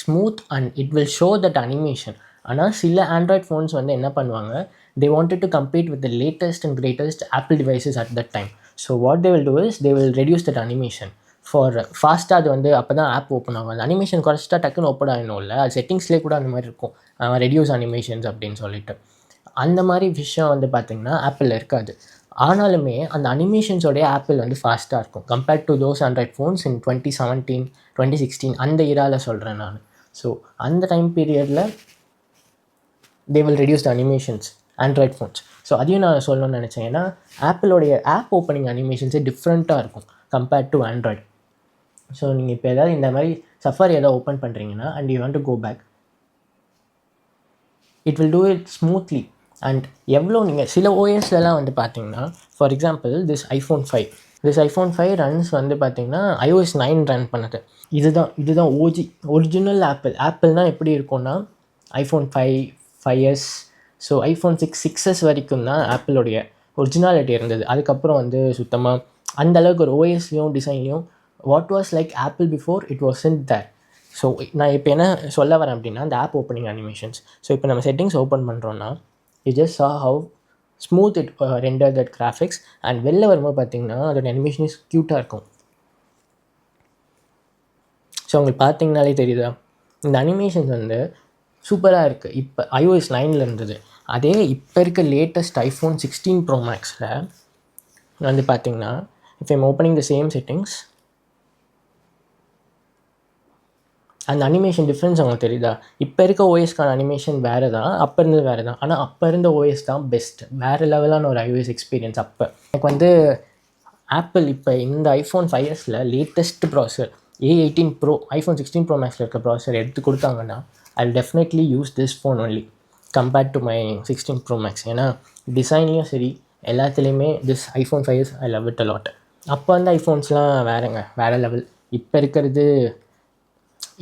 smooth and it will show that animation. ஆனால் சில ஆண்ட்ராய்ட் ஃபோன்ஸ் வந்து என்ன பண்ணுவாங்க, they wanted to compete with the latest and greatest Apple devices at that time. So what they will do is they will reduce that animation for ஃபாஸ்ட்டாக. அது வந்து அப்போ தான் ஆப் ஓப்பன் ஆகும். அந்த அனிமேஷன் குறைச்சிட்டா டக்குன்னு ஓப்பன் ஆகணும்ல, அது செட்டிங்ஸ்லேயே கூட அந்த மாதிரி இருக்கும், ரெடியூஸ் அனிமேஷன்ஸ் அப்படின்னு சொல்லிட்டு. அந்த மாதிரி விஷயம் வந்து பார்த்திங்கன்னா ஆப்பிளில் இருக்காது. ஆனாலுமே அந்த அனிமேஷன்ஸோடைய ஆப்பிள் வந்து ஃபாஸ்ட்டாக இருக்கும் compared to those Android phones in 2017 2016 அந்த இராவில் சொல்கிறேன் நான். ஸோ அந்த டைம் பீரியடில் they will reduce the animations Android phones. So அதையும் நான் சொல்லணும்னு நினச்சேன். ஏன்னா ஆப்பிளோடைய ஆப் ஓப்பனிங் அனிமேஷன்ஸே டிஃப்ரெண்ட்டாக இருக்கும் கம்பேர்ட் டு ஆண்ட்ராய்ட். ஸோ நீங்கள் இப்போ ஏதாவது இந்த மாதிரி சஃபாரி ஏதாவது ஓப்பன் பண்ணுறீங்கன்னா and you want to go back, it will do it smoothly. And எவ்வளோ நீங்கள் சில ஓஎஸ்லலாம் வந்து பார்த்தீங்கன்னா, for example this iPhone 5 runs வந்து பார்த்தீங்கன்னா iOS 9 ரன் பண்ணுது. இதுதான் ஒரிஜினல் ஆப்பிள்னால் எப்படி இருக்கும்னா iPhone 5s, so iPhone 6s வரைக்கும் தான் ஆப்பிளோடைய ஒரிஜினாலிட்டி இருந்தது. அதுக்கப்புறம் வந்து சுத்தமாக அந்தளவுக்கு ஒரு ஓஎஸ்லேயும் டிசைன்லேயும் what was like Apple before it wasn't there. So நான் இப்போ என்ன சொல்ல வரேன் அப்படின்னா இந்த ஆப் ஓப்பனிங் அனிமேஷன்ஸ். ஸோ இப்போ நம்ம செட்டிங்ஸ் ஓப்பன் பண்ணுறோன்னா you just saw how smooth it render that graphics. And வெளில வரும்போது பார்த்தீங்கன்னா அதோட அனிமேஷன் இஸ் க்யூட்டாக இருக்கும். ஸோ உங்களுக்கு பார்த்தீங்கனாலே தெரியுதா இந்த அனிமேஷன்ஸ் வந்து சூப்பராக இருக்குது. இப்போ iOS 9 இருந்தது. அதே இப்போ இருக்க லேட்டஸ்ட் ஐஃபோன் 16 Pro Maxல வந்து பார்த்தீங்கன்னா if I'm opening the same settings, அந்த அனிமேஷன் டிஃப்ரென்ஸ் அவங்களுக்கு தெரியுதா? இப்போ இருக்க ஓஎஸ்க்கான அனிமேஷன் வேறு தான், அப்போ இருந்தது வேறு தான். ஆனால் அப்போ இருந்த ஓஎஸ் தான் பெஸ்ட், வேறு லெவலான ஒரு iOS எக்ஸ்பீரியன்ஸ். அப்போ எனக்கு வந்து ஆப்பிள் இப்போ இந்த ஐஃபோன் 5sல லேட்டஸ்ட் ப்ராசர் A18 Pro ஐஃபோன் 16 Pro Maxல இருக்க ப்ராசர் எடுத்து கொடுத்தாங்கன்னா I will definitely use this phone only compared to my 16 Pro Max. ஏன்னா டிசைன்லேயும் சரி எல்லாத்துலேயுமே திஸ் iPhone 5s I love it a lot. அப்போ வந்து ஐஃபோன்ஸ்லாம் வேறு லெவல். இப்போ இருக்கிறது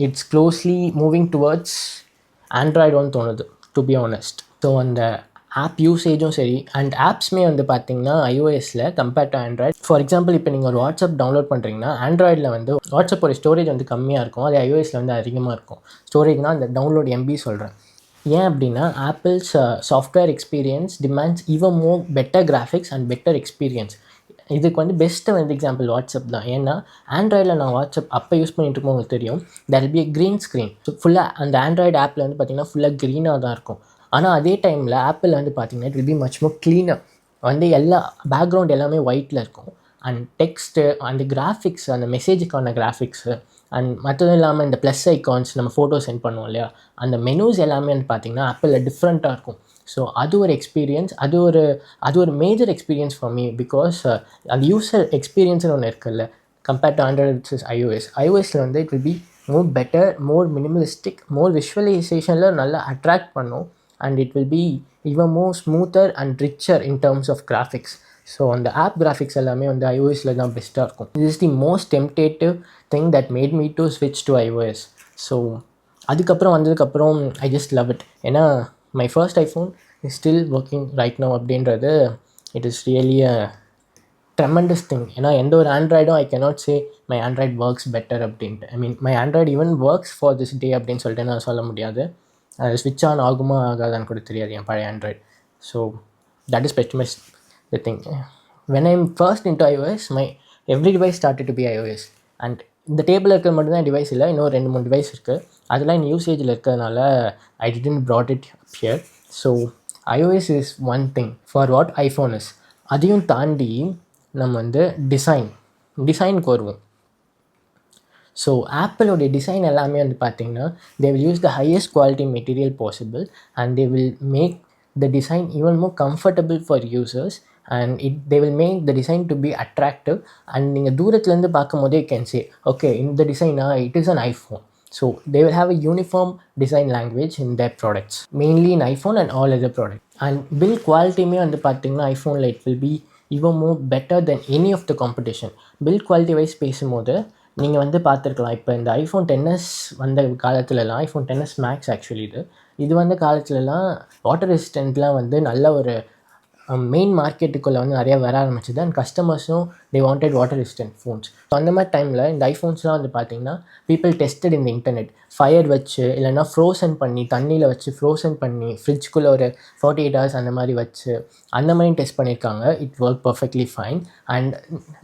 இட்ஸ் க்ளோஸ்லி மூவிங் டுவர்ட்ஸ் ஆண்ட்ராய்டுன்னு தோணுது டு பி ஆனஸ்ட். ஸோ அந்த ஆப் யூசேஜும் சரி அண்ட் ஆப்ஸ்மே வந்து பார்த்திங்கன்னா iOSல compared to Android. For example இப்போ நீங்கள் ஒரு வாட்ஸ்அப் டவுன்லோட் பண்ணுறீங்கன்னா ஆண்ட்ராய்டில் வந்து வாட்ஸ்அப்போட ஸ்டோரேஜ் வந்து கம்மியாக இருக்கும், அதே iOSல வந்து அதிகமாக இருக்கும். ஸ்டோரேஜ்னால் அந்த டவுன்லோட் MB சொல்கிறேன். ஏன் அப்படின்னா apples software experience demands even more better graphics and better experience. இதுக்கு வந்து பெஸ்ட்டு வந்து எக்ஸாம்பிள் வாட்ஸ்அப் தான். ஏன்னா ஆண்ட்ராய்டில் நான் வாட்ஸ்அப் அப்போ யூஸ் பண்ணிட்டு இருக்கோம் உங்களுக்கு தெரியும், there will be green screen. So ஃபுல்லாக அந்த ஆண்ட்ராய்டு ஆப்பில் வந்து பார்த்திங்கன்னா ஃபுல்லாக க்ரீனாக தான் இருக்கும். ஆனால் அதே டைமில் ஆப்பிள் வந்து பார்த்திங்கன்னா it will be much more க்ளீனாக, வந்து எல்லா பேக்ரவுண்ட் எல்லாமே ஒயிட்டில் இருக்கும். அண்ட் டெக்ஸ்ட்டு அந்த கிராஃபிக்ஸ் அந்த மெசேஜுக்கான கிராஃபிக்ஸு அண்ட் மற்றதும் இல்லாமல் இந்த ப்ளஸ் ஐக்கான்ஸ் நம்ம ஃபோட்டோ சென்ட் பண்ணுவோம் இல்லையா, அந்த மெனூஸ் எல்லாமே வந்து பார்த்திங்கன்னா ஆப்பிளில் டிஃப்ரெண்ட்டாக இருக்கும். ஸோ அது ஒரு எக்ஸ்பீரியன்ஸ், அது ஒரு major experience for me. Because அந்த யூசர் எக்ஸ்பீரியன்ஸ்னு ஒன்று இருக்குல்ல கம்பேர்ட் டு ஆண்ட்ராய்டு விச் iOSல வந்து it will be more better, more minimalistic, more விஷுவலைசேஷனில் நல்லா அட்ராக்ட் பண்ணும். And it will be even more smoother and richer in terms of graphics. So அந்த ஆப் கிராஃபிக்ஸ் எல்லாமே வந்து iOSல தான் பெஸ்ட்டாக இருக்கும். This is the most tentative thing that made me to ஸ்விட்ச் டு iOS. ஸோ அதுக்கப்புறம் வந்ததுக்கப்புறம் ஐ ஜஸ்ட் லவ் இட். ஏன்னா my first iPhone is still working right now அப்படின்றது it is really a tremendous thing. ஏன்னா எந்த ஒரு ஆண்ட்ராய்டும் I cannot say my Android works better அப்படின்ட்டு. I mean my Android even works for this day அப்படின்னு சொல்லிட்டு நான் சொல்ல முடியாது. அது ஸ்விட்ச் ஆன் ஆகுமா ஆகாதான்னு கூட தெரியாது என் பழைய Android. So that is best much the thing. When I'm first into iOS my every device started to be iOS. And இந்த டேபிளில் இருக்கிற மட்டும்தான் டிவைஸ் இல்லை, இன்னும் 2-3 டிவைஸ் இருக்குது. அதெல்லாம் என் யூசேஜில் இருக்கிறதுனால I didn't brought it here. So iOS is one thing for what iPhone is. அதையும் தாண்டி நம்ம வந்து டிசைனுக்கு வருவோம். ஸோ ஆப்பிளோடைய டிசைன் எல்லாமே வந்து பார்த்திங்கன்னா they will use the highest quality material possible and they will make the design even more comfortable for users and they will make the design to be attractive. And நீங்கள் தூரத்துலேருந்து பார்க்கும் போதே can say okay இந்த டிசைனா it is an iPhone. So they will have a uniform design language in their products, mainly in iPhone and all other products. And build குவாலிட்டியுமே வந்து பார்த்தீங்கன்னா ஐஃபோனில் it will be even more better than any of the competition. Build quality wise பேசும்போது நீங்கள் வந்து பார்த்துருக்கலாம், இப்போ இந்த ஐஃபோன் டென்எஸ் வந்த காலத்துலலாம், ஐஃபோன் டென்எஸ் மேக்ஸ் ஆக்சுவலி இது வந்த காலத்துலலாம் வாட்டர் ரெசிஸ்டண்ட்லாம் வந்து நல்ல ஒரு மெயின் மார்க்கெட்டுக்குள்ளே வந்து நிறையா வர ஆரம்பிச்சிது. அண்ட் கஸ்டமர்ஸும் they wanted water resistant phones. So அந்த மாதிரி டைமில் இந்த ஐஃபோன்ஸ்லாம் வந்து பார்த்திங்கன்னா பீப்புள் டெஸ்டட் இந்த இன்டர்நெட் ஃபயர் வச்சு, இல்லைனா ஃப்ரோசன் பண்ணி, தண்ணியில் வச்சு ஃப்ரோசன் பண்ணி, ஃப்ரிட்ஜ்குள்ளே ஒரு 48 hours அந்த மாதிரி வச்சு அந்த மாதிரி டெஸ்ட் பண்ணியிருக்காங்க. It work perfectly fine. And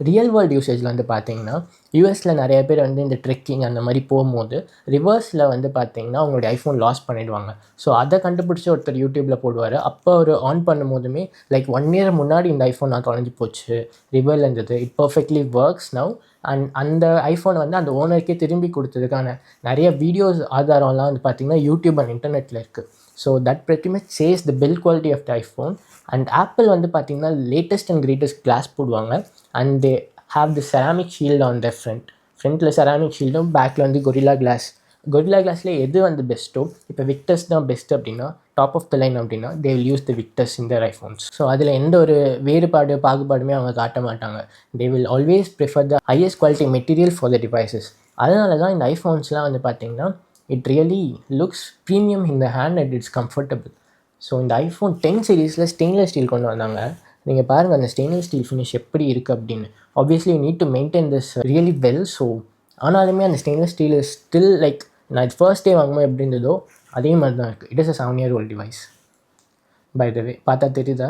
real world யூசேஜில் வந்து பார்த்திங்கன்னா யூஎஸில் நிறைய பேர் வந்து இந்த ட்ரெக்கிங் அந்த மாதிரி போகும்போது ரிவர்ஸில் வந்து பார்த்திங்கன்னா அவங்களுடைய ஐஃபோன் லாஸ் பண்ணிவிடுவாங்க. ஸோ அதை கண்டுபிடிச்சி ஒருத்தர் யூடியூப்பில் போடுவார். அப்போ ஒரு ஆன் பண்ணும் போதுமே லைக் 1 year முன்னாடி இந்த ஐஃபோன் நான் தொலைஞ்சி போச்சு, ரிவரில் இருந்தது, it perfectly works now. And அந்த ஐஃபோனை வந்து அந்த ஓனருக்கே திரும்பி கொடுத்ததுக்கான நிறைய வீடியோஸ் ஆதாரம்லாம் வந்து பார்த்திங்கன்னா யூடியூப் அண்ட் இன்டர்நெட்டில் இருக்குது. So that pretty much says the build quality of the iPhone. And apple வந்து பார்த்திங்கன்னா லேட்டஸ்ட் அண்ட் கிரேட்டஸ்ட் கிளாஸ் போடுவாங்க. And they have the ceramic shield on the ஃப்ரண்ட்டில் செராமிக் ஷீல்டும், பேக்கில் வந்து கொரில்லா கிளாஸில் எது வந்து பெஸ்ட்டோ, இப்போ விக்டர்ஸ் தான் பெஸ்ட் அப்படின்னா, டாப் ஆஃப் த லைன் அப்படின்னா they will use the victors in their iPhones. So அதில் எந்த ஒரு பாகுபாடுமே அவங்க காட்ட மாட்டாங்க. They will always prefer the highest quality material for the devices. அதனால தான் இந்த ஐஃபோன்ஸ்லாம் வந்து பார்த்திங்கன்னா it really looks premium in the hand and it's comfortable. So இந்த ஐஃபோன் 10 சீரீஸில் ஸ்டெயின்லெஸ் ஸ்டீல் கொண்டு வந்தாங்க. நீங்கள் பாருங்கள் அந்த ஸ்டெயின்லெஸ் ஸ்டீல் ஃபினிஷ் எப்படி இருக்குது அப்படின்னு. Obviously you need to maintain this really well. So ஆனாலுமே அந்த stainless steel is still like நான் இது ஃபர்ஸ்ட் டே வாங்கும்போது எப்படி இருந்ததோ அதே மாதிரி தான் இருக்குது. It is a 7-year-old device by the way. பார்த்தா தெரியுதா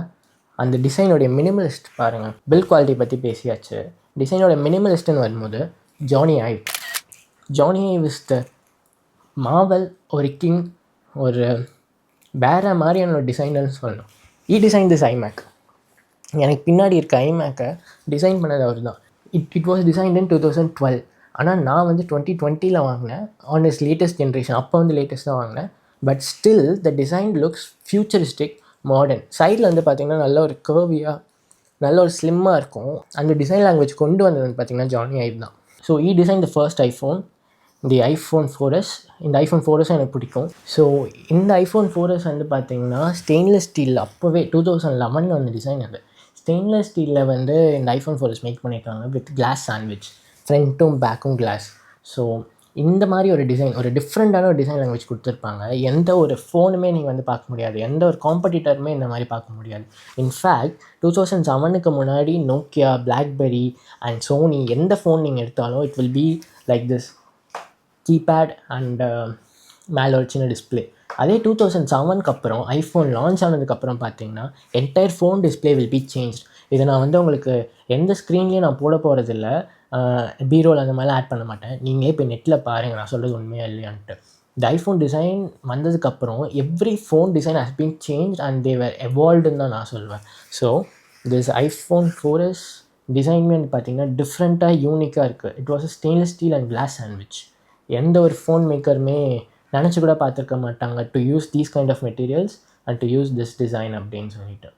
அந்த டிசைனோடைய மினிமலிஸ்ட் பாருங்கள். பில்ட் குவாலிட்டி பற்றி பேசியாச்சு. டிசைனோட மினிமலிஸ்ட்டுன்னு வரும்போது Jony Ive is the marvel, ஒரு கிங், ஒரு வேறு மாதிரியான ஒரு டிசைனர்னு சொல்லணும். Design this iMac. எனக்கு பின்னாடி இருக்க ஐமேக்கை டிசைன் பண்ணது அவர் தான். It was designed in 2012. ஆனால் நான் வந்து 2020 வாங்கினேன் ஆன் இஸ் லேட்டஸ்ட் ஜென்ரேஷன். அப்போ வந்து லேட்டஸ்ட்டாக வாங்கினேன். But still the design looks futuristic, modern. சைடில் வந்து பார்த்திங்கன்னா நல்ல ஒரு கர்வியாக, நல்ல ஒரு ஸ்லிம்மாக இருக்கும். அந்த டிசைன் லாங்குவேஜ் கொண்டு வந்தது வந்து பார்த்திங்கன்னா ஜானி ஐவ் தான். So design the first iPhone, the iPhone 4S. இந்த iPhone 4S எனக்கு பிடிக்கும். ஸோ இந்த iPhone 4S வந்து பார்த்திங்கன்னா ஸ்டெயின்லெஸ் ஸ்டீல் அப்போவே 2011 அந்த டிசைன். அது ஸ்டெயின்லெஸ் ஸ்டீலில் வந்து இந்த iPhone 4S மேக் பண்ணியிருக்காங்க வித் கிளாஸ் சாண்ட்விச், ஃப்ரண்ட்டும் பேக்கும் கிளாஸ். ஸோ இந்த மாதிரி ஒரு டிசைன், ஒரு டிஃப்ரெண்ட்டான ஒரு டிசைன் லாங்குவேஜ் கொடுத்துருப்பாங்க. எந்த ஒரு ஃபோனுமே நீங்கள் வந்து பார்க்க முடியாது, எந்த ஒரு காம்படிட்டருமே இந்த மாதிரி பார்க்க முடியாது. இன்ஃபேக்ட் 2007க்கு முன்னாடி நோக்கியா, பிளாக்பெரி அண்ட் சோனி எந்த ஃபோன் நீங்கள் எடுத்தாலும் it will be like this keypad and மேலே ஒரு சின்ன டிஸ்பிளே. அதே 2007க்கு அப்புறம் ஐஃபோன் லான்ச் ஆனதுக்கப்புறம் பார்த்தீங்கன்னா entire phone display will be change. இதை நான் வந்து உங்களுக்கு எந்த ஸ்க்ரீன்லேயும் நான் போட போகிறதில்ல, பீரோல் அந்த மாதிரிலாம் ஆட் பண்ண மாட்டேன். நீங்களே இப்போ நெட்டில் பாருங்கள் நான் சொல்கிறது உண்மையாக இல்லையான்ட்டு. இந்த ஐஃபோன் டிசைன் வந்ததுக்கப்புறம் every phone design has been change and they were எவால்வ்டுன்னு தான் நான் சொல்வேன். ஸோ திஸ் iPhone 4S டிசைன்மே வந்து பார்த்திங்கன்னா டிஃப்ரெண்ட்டாக யூனிக்காக இருக்குது. It was a stainless steel and glass sandwich. எந்த ஒரு ஃபோன் மேக்கருமே நினச்சி கூட பார்த்துருக்க மாட்டாங்க to use these kind of materials and to use this design அப்படின்னு சொல்லிட்டு.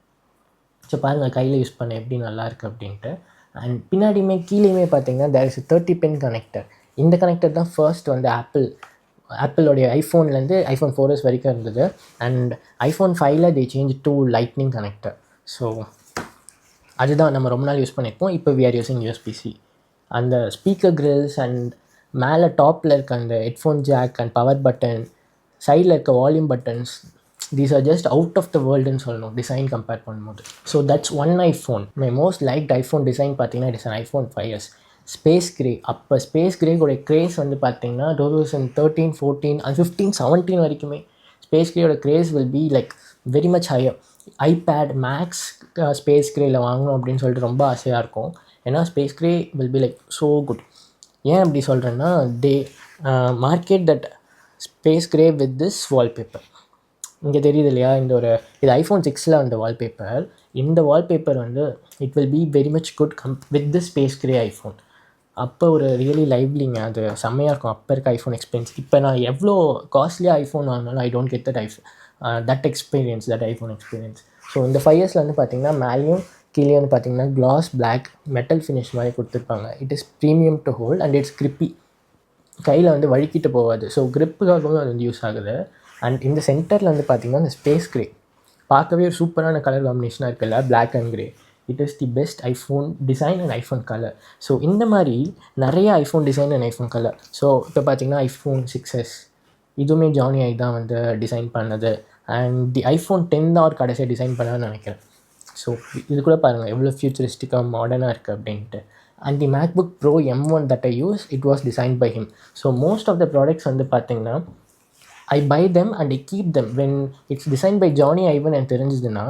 ஸோ பாருங்கள் கையில் யூஸ் பண்ண எப்படி நல்லாயிருக்கு அப்படின்ட்டு. அண்ட் பின்னாடியுமே கீழேயுமே பார்த்தீங்கன்னா தேர் இஸ் 30 pin கனெக்டர். இந்த கனெக்டர் தான் ஃபர்ஸ்ட் வந்து ஆப்பிளோடைய ஐஃபோன்லேருந்து iPhone 4S வரைக்கும் இருந்தது. அண்ட் iPhone 5ல் they change to lightning connector. So அதுதான் நம்ம ரொம்ப நாள் யூஸ் பண்ணியிருப்போம். இப்போ we are using USB-C. அந்த ஸ்பீக்கர் கிரில்ஸ் அண்ட் மேலே டாப்பில் இருக்க அந்த headphone jack and power button, சைடில் இருக்க volume buttons, these are just out of the வேர்ல்டுன்னு சொல்லணும் டிசைன் கம்பேர் பண்ணும்போது. So that's one iPhone. My most liked iPhone design பார்த்தீங்கன்னா it is an iPhone 5S. Space grey. அப்போ space கிரேயோடைய craze வந்து பார்த்திங்கன்னா 2013, 14 and 15, 17 வரைக்குமே ஸ்பேஸ் கிரேயோட craze will be like very much higher. IPad Max space கிரேயில் வாங்கணும் அப்படின்னு சொல்லிட்டு ரொம்ப ஆசையாக இருக்கும். ஏன்னா space grey will be like so good. ஏன் அப்படி சொல்கிறேன்னா they market that space grey with this wallpaper. இங்கே தெரியுது இல்லையா, இது iPhone 6ல் அந்த வால்பேப்பர். இந்த வால்பேப்பர் வந்து it will be very much good with the space grey iPhone. அப்போ ஒரு ரியலி லைவ்லிங்க, அது செம்மையாக இருக்கும் அப்போ இருக்க ஐஃபோன் எக்ஸ்பீரியன்ஸ். இப்போ நான் எவ்வளோ காஸ்ட்லியாக ஐஃபோன் வாங்கினாலும் I don't get that experience, that iPhone experience. So இந்த 5Sல வந்து பார்த்திங்கன்னா மேலேயும் கீழே வந்து பார்த்திங்கன்னா கிளாஸ் பிளாக் மெட்டல் ஃபினிஷ் மாதிரி கொடுத்துருப்பாங்க. It is premium to hold and it's creepy. கையில் வந்து வழுக்கிட்டு போகாது. ஸோ க்ரிப்புக்காகவும் அது வந்து யூஸ் ஆகுது. அண்ட் இந்த சென்டரில் வந்து பார்த்திங்கன்னா இந்த ஸ்பேஸ் க்ரே பார்க்கவே ஒரு சூப்பரான கலர் காம்பினேஷனாக இருக்குல்ல, black and grey. It is the best iPhone design and iPhone colour. So இந்த மாதிரி நிறைய iPhone design and iPhone colour. So இப்போ பார்த்திங்கன்னா iPhone 6s இதுவுமே ஜானி ஐ தான் வந்து டிசைன் பண்ணது. அண்ட் தி iPhone 10 தான் ஒரு கடைசியாக டிசைன் பண்ணான்னு நினைக்கிறேன். ஸோ இது கூட பாருங்கள் எவ்வளோ ஃபியூச்சரிஸ்டிக்காக மாடர்னாக இருக்குது அப்படின்ட்டு. And the MacBook Pro M1 that I use, it was designed by him. So most of the products வந்து பார்த்திங்கன்னா I buy them and I keep them. When it's designed by Johnny Ivan and தெரிஞ்சதுன்னா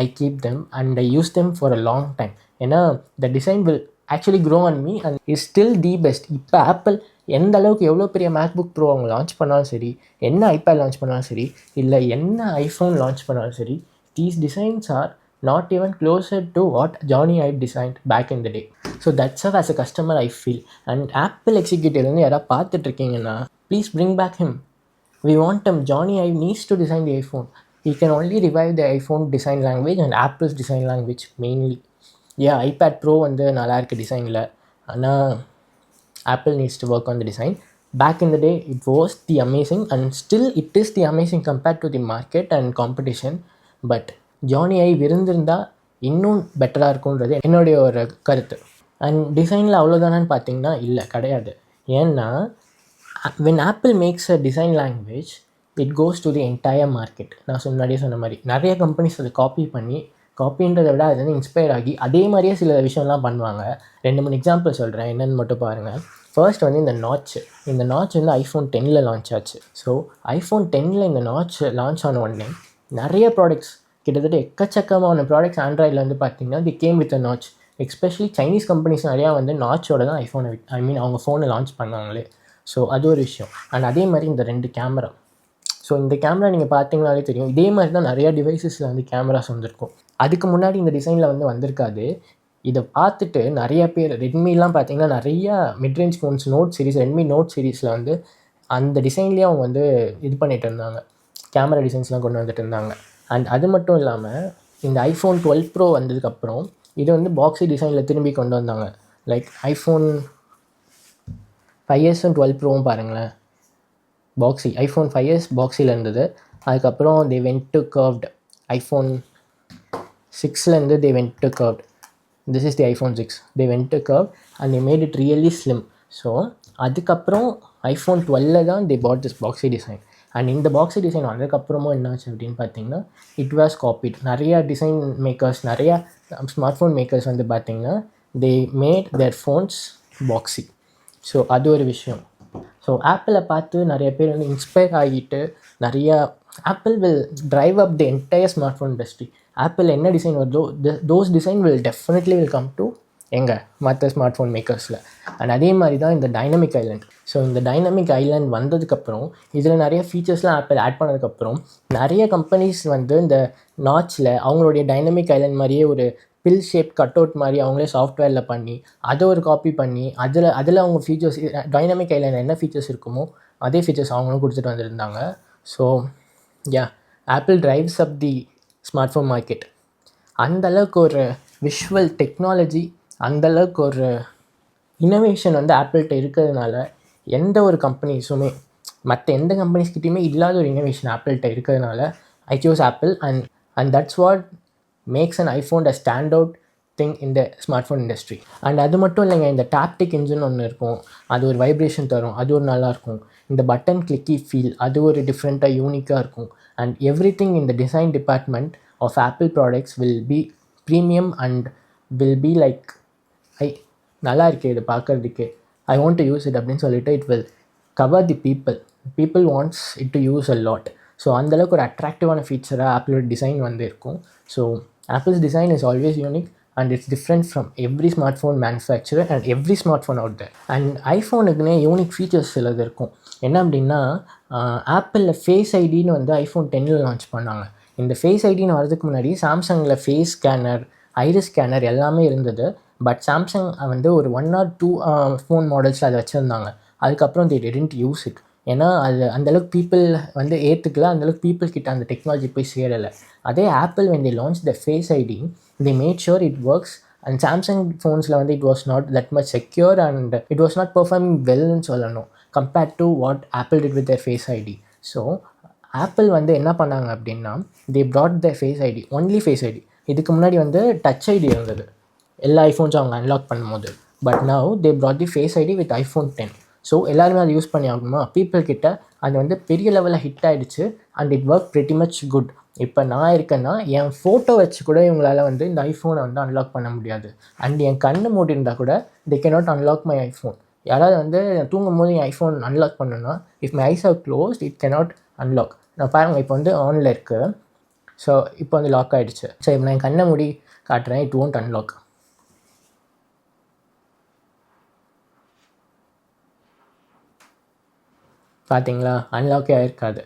I keep them and I use them for a long time. ஏன்னா the design will actually grow on me and is still the best. இப்போ apple எந்த அளவுக்கு எவ்வளோ பெரிய MacBook Pro அவங்க launch பண்ணாலும் சரி, என்ன iPad லான்ச் பண்ணாலும் சரி, இல்லை என்ன iPhone லான்ச் பண்ணாலும் சரி, these designs are not even closer to what Johnny Ive designed back in the day. So that's how as a customer I feel. And Apple executive வந்து யாராவது பார்த்துட்ருக்கீங்கன்னா please bring back him. We want him. Johnny Ive needs to design the iPhone. He can only revive the iPhone design language and Apple's design language mainly. Yeah, iPad Pro வந்து நல்லா இருக்குது டிசைனில். ஆனால் Apple needs to work on the design. Back in the day, it was the amazing and still it is the amazing compared to the market and competition. But Johnny Ive இருந்திருந்தால் இன்னும் பெட்டராக இருக்கும்ன்றது என்னுடைய ஒரு கருத்து. அண்ட் டிசைனில் அவ்வளோதானான்னு பார்த்தீங்கன்னா இல்லை, கிடையாது. ஏன்னா when Apple makes a design language, it goes to the entire market. நான் முன்னாடியே சொன்ன மாதிரி நிறைய கம்பெனிஸ் அதை காப்பின்றதை விட அது வந்து இன்ஸ்பயர் ஆகி அதே மாதிரியே சில விஷயம்லாம் பண்ணுவாங்க. 2-3 எக்ஸாம்பிள் சொல்கிறேன், என்னென்னு மட்டும் பாருங்கள். ஃபர்ஸ்ட் வந்து இந்த நாட்ச் வந்து iPhone 10 லான்ச் ஆச்சு. ஸோ iPhone 10 இந்த நாட்ச் லான்ச் ஆன உடனே நிறைய ப்ராடக்ட்ஸ், கிட்டத்தட்ட எக்கச்சக்கமான ப்ராடக்ட்ஸ் ஆண்ட்ராய்டில் வந்து பார்த்திங்கன்னா the game with a notch. Especially Chinese companies நிறையா வந்து நாட்சோட தான் அவங்க ஃபோனை லான்ச் பண்ணாங்களே. ஸோ அது ஒரு விஷயம். அண்ட் அதே மாதிரி இந்த 2 கேமரா. ஸோ இந்த கேமரா நீங்கள் பார்த்தீங்கனாலே தெரியும், இதே மாதிரி தான் நிறையா டிவைசஸில் வந்து கேமராஸ் வந்திருக்கும். அதுக்கு முன்னாடி இந்த டிசைனில் வந்து வந்திருக்காது. இதை பார்த்துட்டு நிறைய பேர் ரெட்மிலாம் பார்த்தீங்கன்னா நிறையா மிட்ரேஞ்ச் ஃபோன்ஸ் ரெட்மி நோட் சீரீஸில் வந்து அந்த டிசைன்லேயே அவங்க வந்து இது பண்ணிகிட்டு இருந்தாங்க, கேமரா டிசைன்ஸ்லாம் கொண்டு வந்துட்டு இருந்தாங்க. அண்ட் அது மட்டும் இல்லாமல் இந்த iPhone 12 Pro வந்ததுக்கப்புறம் இது வந்து பாக்ஸி டிசைனில் திரும்பி கொண்டு வந்தாங்க. லைக் iPhone 5s and 12 Proவும் பாருங்களேன், iPhone 5s பாக்ஸில் இருந்தது. அதுக்கப்புறம் they went to curved. iPhone 6லேருந்து they went to curved. This is the iPhone 6. They went to curved and they made it really slim. So அதுக்கப்புறம் iPhone 12 தான் they bought this boxy design. And இந்த பாக்ஸி design வந்ததுக்கப்புறமும் என்னாச்சு அப்படின்னு பார்த்தீங்கன்னா it was copied. நிறையா design makers, நிறையா smart phone makers வந்து பார்த்திங்கன்னா they made their phones boxy. So அது ஒரு விஷயம். ஸோ ஆப்பிளை பார்த்து நிறைய பேர் வந்து இன்ஸ்பயர் ஆகிட்டு நிறையா apple will drive up the entire smart phone industry. Apple என்ன டிசைன் வருதோ those design will definitely will come to மற்ற ஸ்மார்ட் ஃபோன் மேக்கர்ஸில். அண்ட் அதே மாதிரி தான் இந்த டைனமிக் ஐலாண்ட். ஸோ இந்த டைனமிக் ஐலாண்ட் வந்ததுக்கப்புறம் இதில் நிறைய ஃபீச்சர்ஸ்லாம் ஆப்பிள் ஆட் பண்ணதுக்கப்புறம் நிறைய கம்பெனிஸ் வந்து இந்த நாட்சில் அவங்களுடைய டைனமிக் ஐலாண்ட் மாதிரியே ஒரு பில் ஷேப் கட் அவுட் மாதிரி அவங்களே சாஃப்ட்வேரில் பண்ணி அதை ஒரு காப்பி பண்ணி அதில் அவங்க ஃபீச்சர்ஸ் டைனமிக் ஐலாண்ட் என்ன ஃபீச்சர்ஸ் இருக்குமோ அதே ஃபீச்சர்ஸ் அவங்களும் கொடுத்துட்டு வந்துருந்தாங்க. ஸோ ஆப்பிள் டிரைவ்ஸ் அப் தி ஸ்மார்ட் ஃபோன் மார்க்கெட். அந்தளவுக்கு ஒரு விஷுவல் டெக்னாலஜி, அந்தளவுக்கு ஒரு இன்னோவேஷன் வந்து ஆப்பிள்கிட்ட இருக்கிறதுனால எந்த ஒரு கம்பெனிஸுமே மற்ற எந்த கம்பெனிஸ்கிட்டையுமே இல்லாத ஒரு இன்னோவேஷன் ஆப்பிள்கிட்ட இருக்கிறதுனால I choose apple. And that's what makes an iPhone a stand out thing in the smart phone industry. And அது மட்டும் இல்லைங்க, இந்த டாப்டிக் இன்ஜின் ஒன்று இருக்கும், அது ஒரு வைப்ரேஷன் தரும், அது ஒரு நல்லாயிருக்கும். இந்த பட்டன் கிளிக்கி ஃபீல் அது ஒரு டிஃப்ரெண்ட்டாக யூனிக்காக இருக்கும். And everything in the design department of Apple products will be premium and will be like நல்லா இருக்குது இது பார்க்குறதுக்கு, I want to use it அப்படின்னு சொல்லிட்டு it will cover the people wants it to use a lot. So அந்தளவுக்கு ஒரு அட்ராக்டிவான ஃபீச்சராக ஆப்பிளோட டிசைன் வந்து இருக்கும். So Apple's design is always unique and it's different from every smartphone manufacturer and every smartphone out there. And ஐஃபோனுக்குனே unique features சிலது இருக்கும். என்ன அப்படின்னா ஆப்பிளில் ஃபேஸ் ஐடின்னு வந்து iPhone 10 லான்ச் பண்ணாங்க. இந்த ஃபேஸ் ஐடின்னு வரதுக்கு முன்னாடி சாம்சங்கில் ஃபேஸ் ஸ்கேனர், ஐரிஸ் ஸ்கேனர் எல்லாமே இருந்தது. பட் சாம்சங் வந்து ஒரு 1 or 2 ஃபோன் மாடல்ஸில் அதை வச்சுருந்தாங்க. அதுக்கப்புறம் they didn't use it. ஏன்னா அது அந்தளவுக்கு பீப்புள் வந்து ஏற்றுக்கல, அந்தளவுக்கு பீப்புள் கிட்ட அந்த டெக்னாலஜி போய் சேரலை. அதே apple when they launched the face ID, they made sure it works. And Samsung phonesல வந்து it was not that much secure and it was not performing well ன்னு சொல்லணும். compared to what Apple did with their Face ID. So apple வந்து என்ன பண்ணாங்க அப்படின்னா, they brought their Face ID, only Face ID. இதுக்கு முன்னாடி வந்து touch ID இருந்தது எல்லா ஐஃபோன்ஸும் அவங்க அன்லாக் பண்ணும்போது. But now they brought the face ID with iPhone 10. So எல்லாருமே அதை யூஸ் பண்ணி ஆகணுமா, பீப்புள் கிட்ட அது வந்து பெரிய லெவலில் ஹிட் ஆகிடுச்சு. And it work pretty much good. இப்போ நான் இருக்கேன்னா என் ஃபோட்டோ வச்சு கூட இவங்களால் வந்து இந்த ஐஃபோனை வந்து அன்லாக் பண்ண முடியாது. அண்ட் என் கண்ணு மூடி இருந்தால் கூட they cannot unlock my iPhone. யாராவது வந்து தூங்கும் போது என் ஐஃபோன் அன்லாக் பண்ணணும்னா, if my eyes are closed it cannot unlock. நான் பாருங்கள் இப்போ வந்து ஆனில் இருக்குது. ஸோ இப்போ வந்து லாக் ஆகிடுச்சு. ஸோ இப்போ நான் என் கண்ணை மூடி காட்டுறேன், இட் won't unlock. பார்த்தீங்களா, அன்லாக்கே ஆகிருக்காது.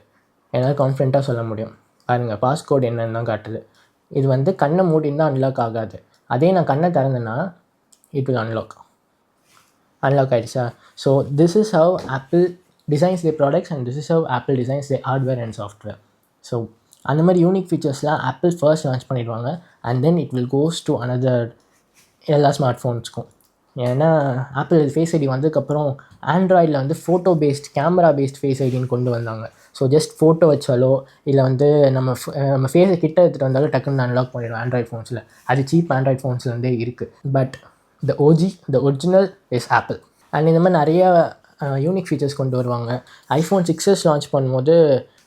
என்னால் கான்ஃபிடென்ட்டாக சொல்ல முடியும். பாருங்கள், பாஸ்கோட் என்னன்னு தான் காட்டுது. இது வந்து கண்ணை மூடின்னு தான் அன்லாக் ஆகாது. அதே நான் கண்ணை திறந்தேன்னா இட் வில் அன்லாக் ஆகிடுச்சா. So this is how Apple designs the products and this is how Apple designs the hardware and software. So அந்த மாதிரி யூனிக் ஃபீச்சர்ஸ்லாம் ஆப்பிள் ஃபர்ஸ்ட் லான்ச் பண்ணிடுவாங்க and then it will goes to another எல்லா smart ஃபோன்ஸ்க்கும். ஏன்னா Apple face ID வந்ததுக்கப்புறம் ஆண்ட்ராய்டில் வந்து photo based camera based face ஐடின்னு கொண்டு வந்தாங்க. ஸோ ஜஸ்ட் ஃபோட்டோ வச்சாலோ இல்லை வந்து நம்ம ஃபேஸை கிட்ட எடுத்துகிட்டு வந்தாலும் டக்குன்னு அன்லாக் பண்ணிடுவோம் ஆண்ட்ராய்ட் ஃபோன்ஸில். அது சீப் ஆண்ட்ராய்ட் ஃபோன்ஸ்லேருந்தே இருக்குது. But the original is apple. And இந்த மாதிரி நிறையா யூனிக் ஃபீச்சர்ஸ் கொண்டு வருவாங்க. iPhone 6s லான்ச் பண்ணும்போது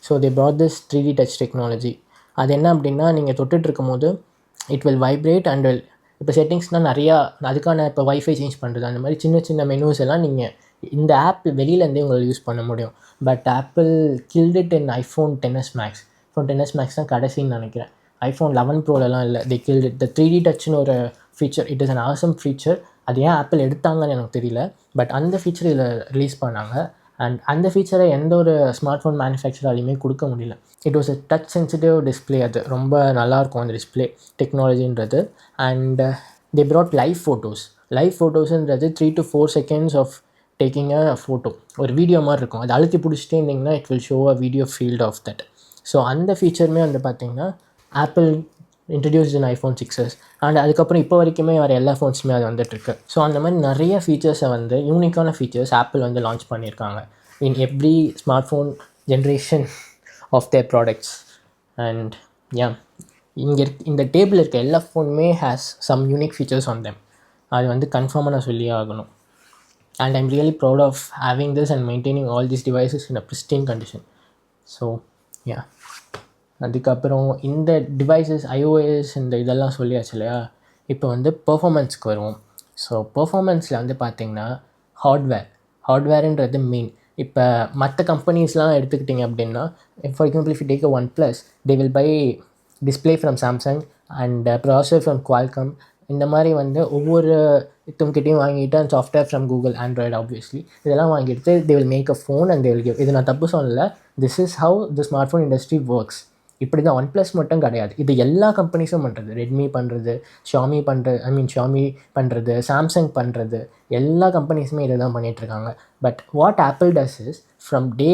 so they brought this 3D touch technology. அது என்ன அப்படின்னா, நீங்கள் தொட்டுட்டு இருக்கும் போது இட் வில் வைப்ரேட் அண்ட் இப்போ செட்டிங்ஸ்னால் நிறையா அதுக்கான இப்போ வைஃபை சேஞ்ச் பண்ணுறது அந்த மாதிரி சின்ன சின்ன மெனூஸ் எல்லாம் நீங்கள் இந்த ஆப் வெளியிலேருந்தே உங்களை யூஸ் பண்ண முடியும். But apple killed it in iPhone 10s Max. iPhone 10s Max தான் கடைசின்னு நினைக்கிறேன். iPhone 11 ப்ரோலலாம் இல்லை. they killed it. The 3D டச்சுன்னு ஒரு feature, it is an awesome feature. அது ஏன் ஆப்பிள் எடுத்தாங்கன்னு எனக்கு தெரியல. பட் அந்த ஃபீச்சர் இதில் ரிலீஸ் பண்ணாங்க. அண்ட் அந்த ஃபீச்சரை எந்த ஒரு ஸ்மார்ட் ஃபோன் மேனுஃபேக்சராலையுமே கொடுக்க முடியல. It was a touch sensitive display. அது ரொம்ப நல்லாயிருக்கும் அந்த டிஸ்பிளே டெக்னாலஜின்றது. அண்ட் they brought லைவ் ஃபோட்டோஸுன்றது 3 to 4 seconds of taking a photo. ஒரு வீடியோ மாதிரி இருக்கும். அது அழுத்தி பிடிச்சிட்டே இருந்திங்கன்னா it will show a video field of that. So அந்த ஃபீச்சருமே வந்து பார்த்திங்கன்னா Apple introduced in iPhone 6s. And அதுக்கப்புறம் இப்போ வரைக்குமே வர எல்லா ஃபோன்ஸுமே அது வந்துட்டுருக்கு. ஸோ அந்த மாதிரி நிறைய ஃபீச்சர்ஸை வந்து யூனிக்கான ஃபீச்சர்ஸ் ஆப்பிள் வந்து லான்ச் பண்ணியிருக்காங்க in every smart phone generation of their products. And இங்கே இந்த டேபிள் இருக்க எல்லா ஃபோனுமே has some unique features on them. அது வந்து கன்ஃபார்மாக நான் சொல்லியே ஆகணும். And I'm really proud of having this and maintaining all these devices in a pristine condition. So yeah, அதுக்கப்புறம் இந்த டிவைசஸ் iOS இந்த இதெல்லாம் சொல்லியாச்சு இல்லையா. இப்போ வந்து பெர்ஃபார்மன்ஸ்க்கு வருவோம். ஸோ பெர்ஃபார்மன்ஸில் வந்து பார்த்திங்கன்னா ஹார்ட்வேருன்றது மெயின். இப்போ மற்ற கம்பெனிஸ்லாம் எடுத்துக்கிட்டிங்க அப்படின்னா, for example if you take a OnePlus, they will buy display from Samsung and processor from Qualcomm. இந்த மாதிரி வந்து ஒவ்வொரு கிட்டையும் வாங்கிட்டு and software from Google, Android obviously இதெல்லாம் வாங்கிட்டு they will make a phone and they will give. இது நான் தப்பு சொல்லலை. this is how the smartphone industry works. இப்படி தான் OnePlus மட்டும் கிடையாது, இது எல்லா கம்பெனிஸும் பண்ணுறது. ரெட்மி பண்ணுறது, ஷாமி பண்ணுறது, சாம்சங் பண்ணுறது, எல்லா கம்பெனிஸுமே இதை தான் பண்ணிகிட்ருக்காங்க. But what Apple does is from day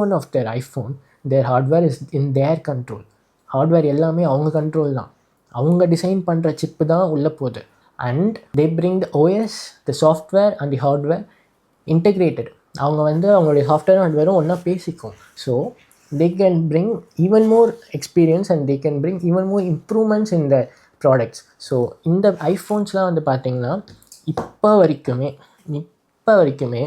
one of their iPhone their hardware is in their control. Hardware எல்லாமே அவங்க கண்ட்ரோல் தான். அவங்க டிசைன் பண்ணுற சிப்பு தான் உள்ளே போகுது. And they bring the OS, the software and the hardware integrated. அவங்க வந்து அவங்களுடைய சாஃப்ட்வேர் ஹார்ட்வேரும் ஒன்றா பேசிக்கும். So they can bring even more experience and they can bring even more improvements in the products. So இந்த ஐஃபோன்ஸ்லாம் வந்து பார்த்திங்கன்னா இப்போ வரைக்குமே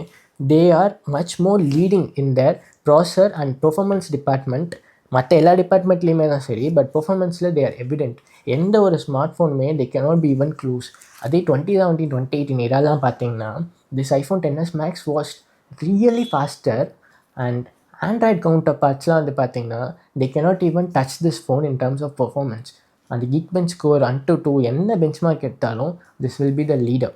they are much more leading in their processor and performance department. மற்ற எல்லா டிபார்ட்மெண்ட்லேயுமே தான் சரி, பட் பெர்ஃபார்மன்ஸில் they are evident. எந்த ஒரு smart ஃபோனுமே they cannot be even close. அதே 2017 2018 இதெல்லாம் பார்த்திங்கன்னா this iPhone 10s Max was really faster and Android counter பார்ட்ஸ்லாம் வந்து பார்த்திங்கன்னா they cannot even touch this phone in terms of performance. அந்த Geekbench score 1-2 என்ன பெஞ்ச் மார்க் எடுத்தாலும் this will be the leader.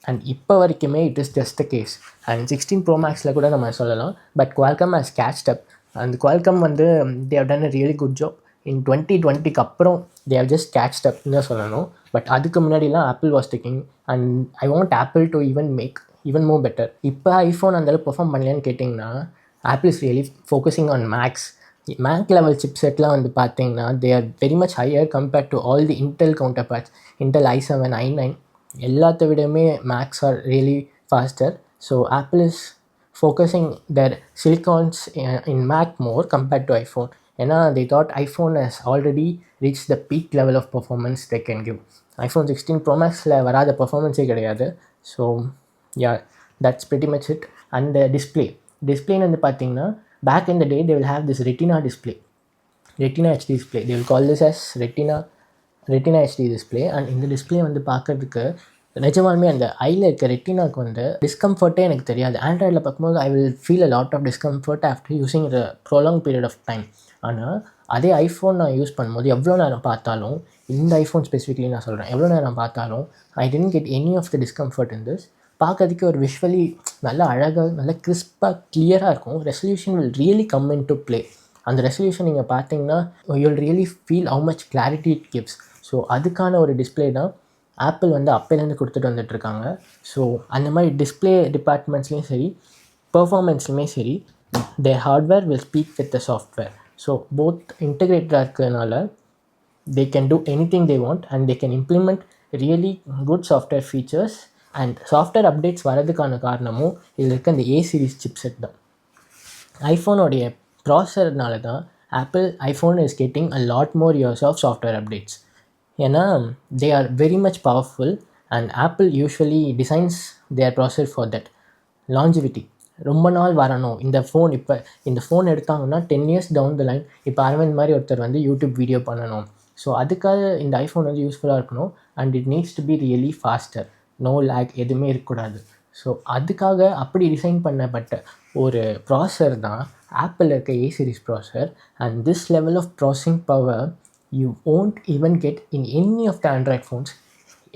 And இப்போ வரைக்குமே it is just the case. And 16 Pro Maxல கூட நம்ம சொல்லலாம். But Qualcomm has catched up. அந்த Qualcomm வந்து they have done a really good job. in 2020க்கு அப்புறம் they have just catched up தான் சொல்லணும். பட் அதுக்கு முன்னாடிலாம் apple was taking and I want Apple to make even more better. இப்போ iPhone அந்தளவு perform பண்ணலையான்னு கேட்டிங்கன்னா Apple is really focusing on Mac level chipsetலாம் வந்து பார்த்தீங்கன்னா they are very much higher compared to all the Intel counterparts. Intel i7, i9 எல்லாத்த விடமே Macs are really faster. So Apple is focusing their silicons in Mac more compared to iPhone. ஏன்னா they thought iPhone has already reached the peak level of performance they can give. iPhone 16 Pro Maxல வராத பர்ஃபார்மன்ஸே கிடையாது. So yeah, that's pretty much it. And the display வந்து பார்த்தீங்கன்னா back in the day they will have this retina display, retina HD display. They will call this as retina HD display. And இந்த display வந்து பார்க்கறதுக்கு நிஜமாலுமே அந்த ஐயில் இருக்க ரெட்டினாக்கு வந்து டிஸ்கம்ஃபர்ட்டே எனக்கு தெரியாது. ஆண்ட்ராய்டில் பார்க்கும்போது I will feel a lot of discomfort after using a prolong period of time. ஆனால் அதே ஐஃபோன் நான் யூஸ் பண்ணும்போது எவ்வளோ நேரம் பார்த்தாலும், இந்த ஐஃபோன் ஸ்பெசிஃபிக்லி நான் சொல்கிறேன், எவ்வளோ நேரம் பார்த்தாலும் I didn't get any of the discomfort in this. பார்க்கறதுக்கு ஒரு விஷுவலி நல்லா அழகாக நல்லா கிறிஸ்பாக கிளியராக இருக்கும். Resolution will really come in to play. அந்த ரெசல்யூஷன் நீங்கள் பார்த்தீங்கன்னா you will really feel how much clarity it gives. So அதுக்கான ஒரு டிஸ்பிளே தான் ஆப்பிள் வந்து அப்போலேருந்து கொடுத்துட்டு வந்துட்டுருக்காங்க. ஸோ அந்த மாதிரி டிஸ்பிளே டிபார்ட்மெண்ட்ஸ்லேயும் சரி, பெர்ஃபார்மன்ஸ்லையுமே சரி, their hardware will speak with the software. So both integrated இருக்கிறதுனால they can do anything they want and they can implement really good software features. And software updates வரதுக்கான காரணமும் இதில் இருக்க அந்த A series chipset தான். ஐஃபோனோடைய ப்ராசஸர்னால தான் Apple iPhone is getting a lot more years of software updates. ஏன்னா they are very much powerful and Apple usually designs their processor for that longevity. ரொம்ப நாள் வரணும் இந்த ஃபோன். இப்போ இந்த ஃபோன் எடுத்தாங்கன்னா 10 years டவுன் த லைன் இப்போ அரவிந்த் மாதிரி ஒருத்தர் வந்து யூடியூப் வீடியோ பண்ணணும். ஸோ அதுக்காக இந்த ஐஃபோன் வந்து யூஸ்ஃபுல்லாக இருக்கணும். And it needs to be really faster, no lag எதுவுமே இருக்கக்கூடாது. ஸோ அதுக்காக அப்படி டிசைன் பண்ணப்பட்ட ஒரு ப்ராசஸர் தான் ஆப்பிள் இருக்க A series processor. And this level of processing power you won't even get in any of the Android phones.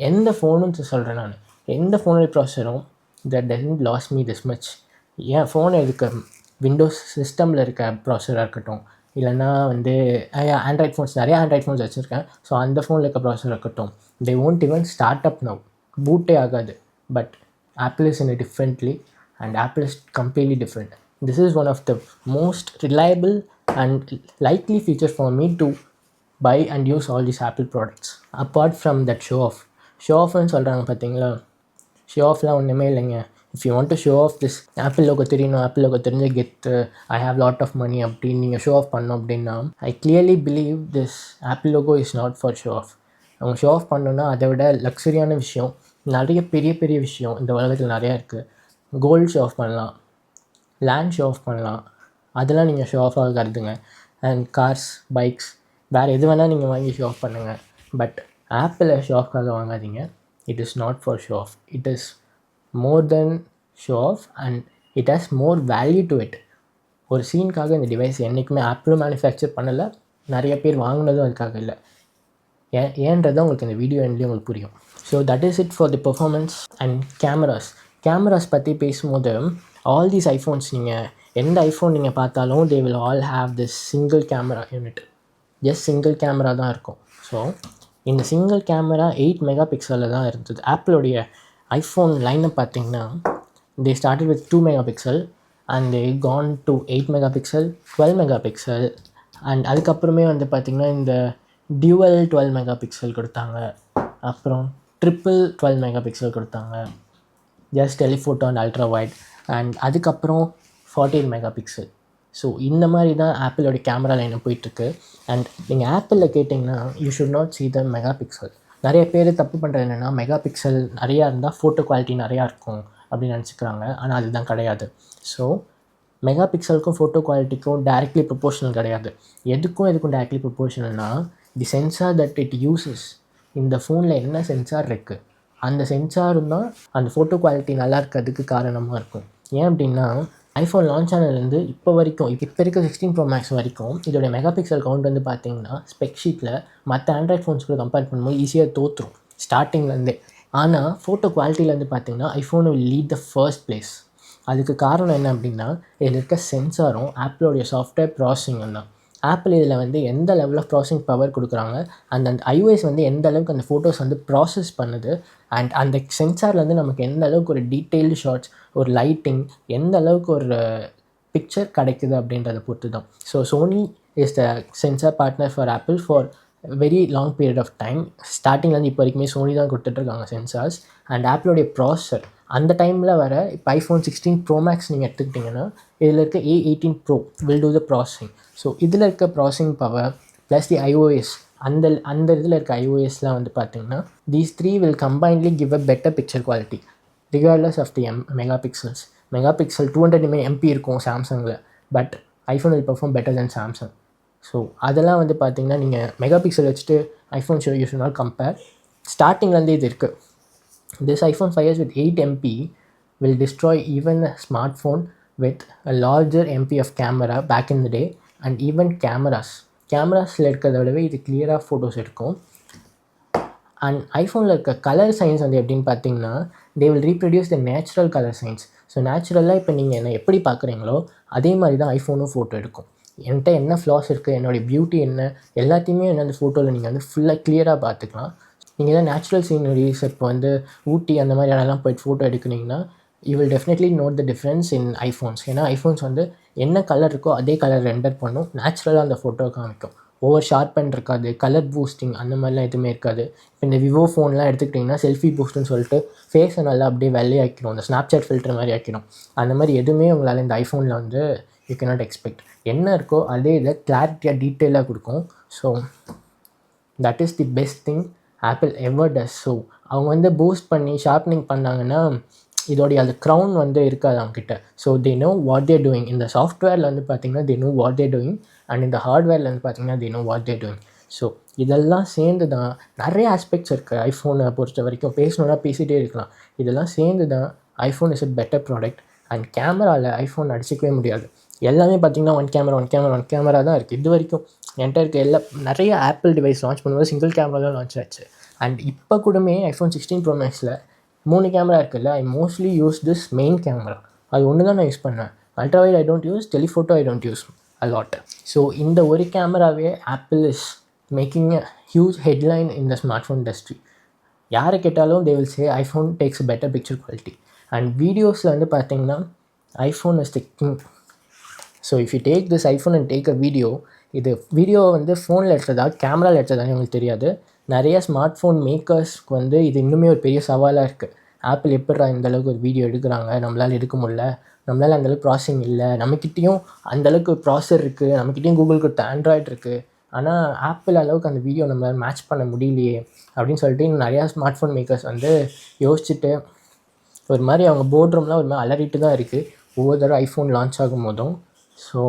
எந்த ஃபோனுன்னு சொல்கிறேன் நான், எந்த ஃபோனோட ப்ராசஸரும் that doesn't last me this much. ஏன் ஃபோன் இருக்க விண்டோஸ் சிஸ்டமில் இருக்க ப்ராசஸராக இருக்கட்டும், இல்லைனா வந்து ஆண்ட்ராய்ட் ஃபோன்ஸ் நிறைய ஆண்ட்ராய்ட் ஃபோன்ஸ் வச்சுருக்கேன். ஸோ அந்த ஃபோனில் இருக்க ப்ராசஸர் இருக்கட்டும், they won't even start up now, பூட்டே ஆகாது. But apple is in a differently and Apple is completely different. This is one of the most reliable and likely feature for me to buy and use all these Apple products. Apart from that show offன்னு சொல்கிறாங்க பார்த்தீங்களா, show ஆஃப்லாம் ஒன்றுமே இல்லைங்க. If you want to show off this Apple logo தெரியணும், Apple logo தெரிஞ்ச கெத்து, I have lot of money அப்படின்னு நீங்கள் ஷோ ஆஃப் பண்ணோம் அப்படின்னா, I clearly believe this Apple logo is not for show off. அவங்க ஷோ ஆஃப் பண்ணோன்னா அதை விட லக்ஸரியான விஷயம், நிறைய பெரிய பெரிய விஷயம் இந்த உலகத்தில் நிறையா இருக்குது. கோல்டு ஷோ ஆஃப் பண்ணலாம், லேண்ட் ஷோ ஆஃப் பண்ணலாம், அதெல்லாம் நீங்கள் ஷோ ஆஃபாக கருதுங்க. அண்ட் கார்ஸ், பைக்ஸ், வேறு எது வேணால் நீங்கள் வாங்கி ஷோ ஆஃப் பண்ணுங்கள். பட் ஆப்பிளை ஷோ ஆஃப்காக வாங்காதீங்க. It is not for show off. It is more than show off and it has more value to it. ஒரு சீனுக்காக இந்த டிவைஸ் என்றைக்குமே ஆப்பிளும் மேனுஃபேக்சர் பண்ணலை, நிறைய பேர் வாங்கினதும் அதுக்காக இல்லை. ஏன்றதை உங்களுக்கு இந்த வீடியோ எண்ட்லேயும் உங்களுக்கு புரியும். So that is it for the performance. And cameras பற்றி பேசும்போது ஆல் தீஸ் ஐஃபோன்ஸ், நீங்கள் எந்த ஐஃபோன் நீங்கள் பார்த்தாலும் they will all have this single camera unit. Just single camera தான் இருக்கும். ஸோ இந்த சிங்கிள் கேமரா 8 MP தான் இருந்தது. ஆப்பிளோடைய ஐஃபோன் லைனை பார்த்தீங்கன்னா they started with 2 MP and they gone to 8 MP, 12 MP. And அதுக்கப்புறமே வந்து பார்த்திங்கன்னா இந்த டியூவல் 12 MP கொடுத்தாங்க, அப்புறம் ட்ரிப்பிள் 12 MP கொடுத்தாங்க, just telephoto and ultra wide, and அதுக்கப்புறம் 14 MP. ஸோ இந்த மாதிரி தான் ஆப்பிளோடைய கேமரா லைனை போயிட்டுருக்கு. அண்ட் நீங்கள் ஆப்பிளில் கேட்டிங்கன்னா you should not see the megapixel. நிறைய பேர் தப்பு பண்ணுறது என்னென்னா மெகாபிக்சல் நிறையா இருந்தால் ஃபோட்டோ குவாலிட்டி நிறையா இருக்கும் அப்படின்னு நினச்சிக்கிறாங்க. ஆனால் அதுதான் கிடையாது. ஸோ மெகாபிக்சலுக்கும் ஃபோட்டோ குவாலிட்டிக்கும் டைரக்ட்லி ப்ரொபோர்ஷனல் கிடையாது. எதுக்கும் டைரக்ட்லி ப்ரொபோர்ஷனல்னா the sensor that it uses. இந்த ஃபோனில் என்ன சென்சார் இருக்குது, அந்த சென்சாரும் தான் அந்த ஃபோட்டோ குவாலிட்டி நல்லா இருக்கிறதுக்கு காரணமாக இருக்கும். ஏன் அப்படின்னா ஐஃபோன் லான்ச் ஆனதுலேருந்து இப்போ வரைக்கும், இப்போ இருக்க 16 Pro Max வரைக்கும் இதோடைய மெகாபிக்சல் கவுண்ட் வந்து பார்த்திங்கன்னா ஸ்பெக் ஷீட்டில் மற்ற ஆண்ட்ராய்ட் ஃபோன்ஸ் கூட கம்பேர் பண்ணும்போது ஈஸியாக தோற்றும் ஸ்டார்டிங்லேருந்தே. ஆனால் ஃபோட்டோ குவாலிட்டியிலேருந்து பார்த்திங்கன்னா iPhone will lead the first place. அதுக்கு காரணம் என்ன அப்படின்னா இதில் இருக்க சென்சாரும் ஆப்பிளோடைய சாஃப்ட்வேர் ப்ராசஸிங்கும் தான். ஆப்பிள் இதில் வந்து எந்த லெவல் ஆஃப் ப்ராசஸிங் பவர் கொடுக்குறாங்க, அந்த iOS வந்து எந்த அளவுக்கு அந்த ஃபோட்டோஸ் வந்து ப்ராசஸ் பண்ணுது, அண்ட் அந்த சென்சார்லேருந்து நமக்கு எந்த அளவுக்கு ஒரு டீட்டெயில்டு ஷார்ட்ஸ், ஒரு லைட்டிங், எந்த அளவுக்கு ஒரு பிக்சர் கிடைக்குது அப்படின்றத பொறுத்து தான். So Sony is the sensor partner for Apple for very long period of time. ஸ்டார்டிங்லேருந்து இப்போ வரைக்குமே சோனி தான் கொடுத்துட்ருக்காங்க சென்சார்ஸ். அண்ட் ஆப்பிளோடைய ப்ராசஸர் அந்த டைமில் வர இப்போ ஐஃபோன் 16 ப்ரோ மேக்ஸ் நீங்கள் எடுத்துக்கிட்டிங்கன்னா இதில் இருக்க A18 bro will do the processing. So இதில் இருக்க ப்ராசஸிங் பவர் ப்ளஸ் தி iOS அந்த அந்த இதில் இருக்க iOSலாம் வந்து பார்த்திங்கன்னா these three will combinedly give a better picture quality regardless of the megapixels. Megapixel 200 MP இருக்கும் சாம்சங்கில், but iPhone will perform better than Samsung. So அதெல்லாம் வந்து பார்த்திங்கன்னா நீங்கள் மெகாபிக்சல் வச்சுட்டு iPhone you should not compare. ஸ்டார்டிங்லேருந்து இது இருக்குது. This iPhone 5s with 8 MP will destroy even a smartphone with a larger MP of camera back in the day, and even கேமராஸில் இருக்கிறத விடவே இது கிளியராக ஃபோட்டோஸ் எடுக்கும். அண்ட் ஐஃபோனில் இருக்க கலர் சயின்ஸ் வந்து எப்படின்னு பார்த்தீங்கன்னா they will reproduce the natural color science. So நேச்சுரலாக இப்போ நீங்கள் என்ன எப்படி பார்க்குறீங்களோ அதே மாதிரி தான் ஐஃபோனும் ஃபோட்டோ எடுக்கும். என்கிட்ட என்ன ஃப்ளாஸ் இருக்குது, என்னுடைய பியூட்டி என்ன, எல்லாத்தையுமே என்ன அந்த ஃபோட்டோவில் நீங்கள் வந்து ஃபுல்லாக கிளியராக பார்த்துக்கலாம். நீங்கள் தான் நேச்சுரல் சீனரிஸ் இப்போ வந்து ஊட்டி அந்த மாதிரி இடம்லாம் போய்ட்டு ஃபோட்டோ எடுக்குனீங்கன்னா you will definitely note the difference in ஐஃபோன்ஸ். ஏன்னா ஐஃபோன்ஸ் வந்து என்ன கலர் இருக்கோ அதே கலர் ரெண்டர் பண்ணும், நேச்சுரலாக அந்த ஃபோட்டோ காமிக்கும். ஓவர் ஷார்பன் இருக்காது, கலர் பூஸ்டிங் அந்த மாதிரிலாம் எதுவுமே இருக்காது. இப்போ இந்த விவோ ஃபோன்லாம் எடுத்துக்கிட்டிங்கன்னா செல்ஃபி பூஸ்ட்னு சொல்லிட்டு ஃபேஸை நல்லா அப்படியே வெள்ளையாக்கிடும், அந்த ஸ்னாப்சாட் ஃபில்டர் மாதிரி ஆக்கிடும். அந்த மாதிரி எதுவுமே உங்களால் இந்த ஐஃபோனில் வந்து யூ கேனாட் எக்ஸ்பெக்ட். என்ன இருக்கோ அதே இதை கிளாரிட்டியாக டீட்டெயிலாக கொடுக்கும். So that is the best thing apple ever does. So அவங்க வந்து பூஸ்ட் பண்ணி ஷார்ப்னிங் பண்ணாங்கன்னா இதோடைய அந்த க்ரௌன் வந்து இருக்காது அவங்கக்கிட்ட. So they know what they're doing. இந்த சாஃப்ட்வேரில் வந்து பார்த்திங்கன்னா they know what they're doing, and இந்த ஹார்ட்வேரில் வந்து பார்த்திங்கன்னா they know what they're doing. So இதெல்லாம் சேர்ந்து தான் நிறைய ஆஸ்பெக்ட்ஸ் இருக்குது ஐஃபோனை பொறுத்த வரைக்கும். பேசணுன்னா பேசிகிட்டே இருக்கலாம். இதெல்லாம் சேர்ந்து தான் iPhone is a better product. And கேமராவில் ஐஃபோன் அடிச்சிக்கவே முடியாது. எல்லாமே பார்த்திங்கன்னா ஒன் கேமரா தான் இருக்குது. இது வரைக்கும் என்கிட்ட இருக்க நிறைய ஆப்பிள் டிவைஸ் லான்ச் பண்ணும்போது சிங்கிள் கேமரா தான் லான்ச் ஆச்சு. அண்ட் இப்போ கூடமே ஐஃபோன் 16 ப்ரோ மேக்ஸில் 3 கேமரா இருக்குல்ல, I mostly use this main camera. அது ஒன்று தான் நான் யூஸ் பண்ணேன். Ultrawide I don't use, telephoto I don't use a lot. So இந்த ஒரு கேமராவே Apple is making a huge headline in the smart phone industry. யாரை கேட்டாலும் they will say iPhone takes a better picture quality. And வீடியோஸில் வந்து பார்த்திங்கன்னா iPhone is the king. So if you take this iPhone and take a video, இது வீடியோவை வந்து ஃபோனில் எடுத்ததா கேமராவில் எடுத்ததானே உங்களுக்கு தெரியாது. நிறைய ஸ்மார்ட் ஃபோன் மேக்கர்ஸ்க்கு வந்து இது இன்னுமே ஒரு பெரிய சவாலாக இருக்குது. ஆப்பிள் எப்படிடா இந்தளவுக்கு ஒரு வீடியோ எடுக்கிறாங்க, நம்மளால் எடுக்க முடியல, நம்மளால் அந்தளவுக்கு ப்ராசஸிங் இல்லை, நம்மக்கிட்டேயும் அந்தளவுக்கு ப்ராசஸர் இருக்குது, நம்மக்கிட்டேயும் கூகுள் கொடுத்த ஆண்ட்ராய்டு இருக்குது, ஆனால் ஆப்பிள் அளவுக்கு அந்த வீடியோ நம்மளால் மேட்ச் பண்ண முடியலையே அப்படின்னு சொல்லிட்டு இன்னும் நிறையா ஸ்மார்ட் ஃபோன் மேக்கர்ஸ் வந்து யோசிச்சுட்டு ஒரு மாதிரி அவங்க போர்ட் ரூம்லாம் ஒரு மாதிரி அலறிட்டு தான் இருக்குது ஒவ்வொரு தடவை ஐஃபோன் லான்ச் ஆகும் போதும். ஸோ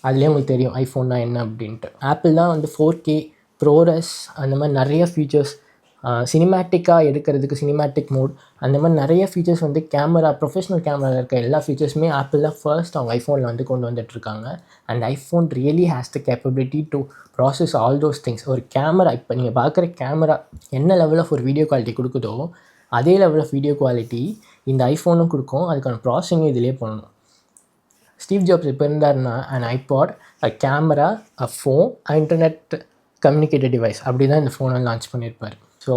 அதுலேயே உங்களுக்கு தெரியும் ஐஃபோன்னா என்ன அப்படின்ட்டு. ஆப்பிள் தான் வந்து 4K ப்ரோரஸ் அந்த மாதிரி நிறைய ஃபீச்சர்ஸ், சினிமேட்டிக்காக எடுக்கிறதுக்கு சினிமேட்டிக் மோட், அந்த மாதிரி நிறைய ஃபீச்சர்ஸ் வந்து கேமரா ப்ரொஃபஷ்னல் கேமராவில் இருக்க எல்லா ஃபீச்சர்ஸுமே ஆப்பிள் தான் ஃபர்ஸ்ட் அவங்க ஐஃபோனில் வந்து கொண்டு வந்துட்டுருக்காங்க. And iPhone really has the capability to process all those things. ஒரு கேமரா இப்போ நீங்கள் பார்க்குற கேமரா என்ன லெவல் ஆஃப் ஒரு வீடியோ குவாலிட்டி கொடுக்குதோ அதே லெவல் ஆஃப் வீடியோ குவாலிட்டி இந்த ஐஃபோனும் கொடுக்கும். அதுக்கான ப்ராசஸிங்கும் இதிலே பண்ணணும். ஸ்டீவ் ஜாப்ஸ் இப்போ இருந்தாருன்னா and iPod, a camera, a phone, internet communicated device அப்படி தான் இந்த ஃபோனை லான்ச் பண்ணியிருப்பார். ஸோ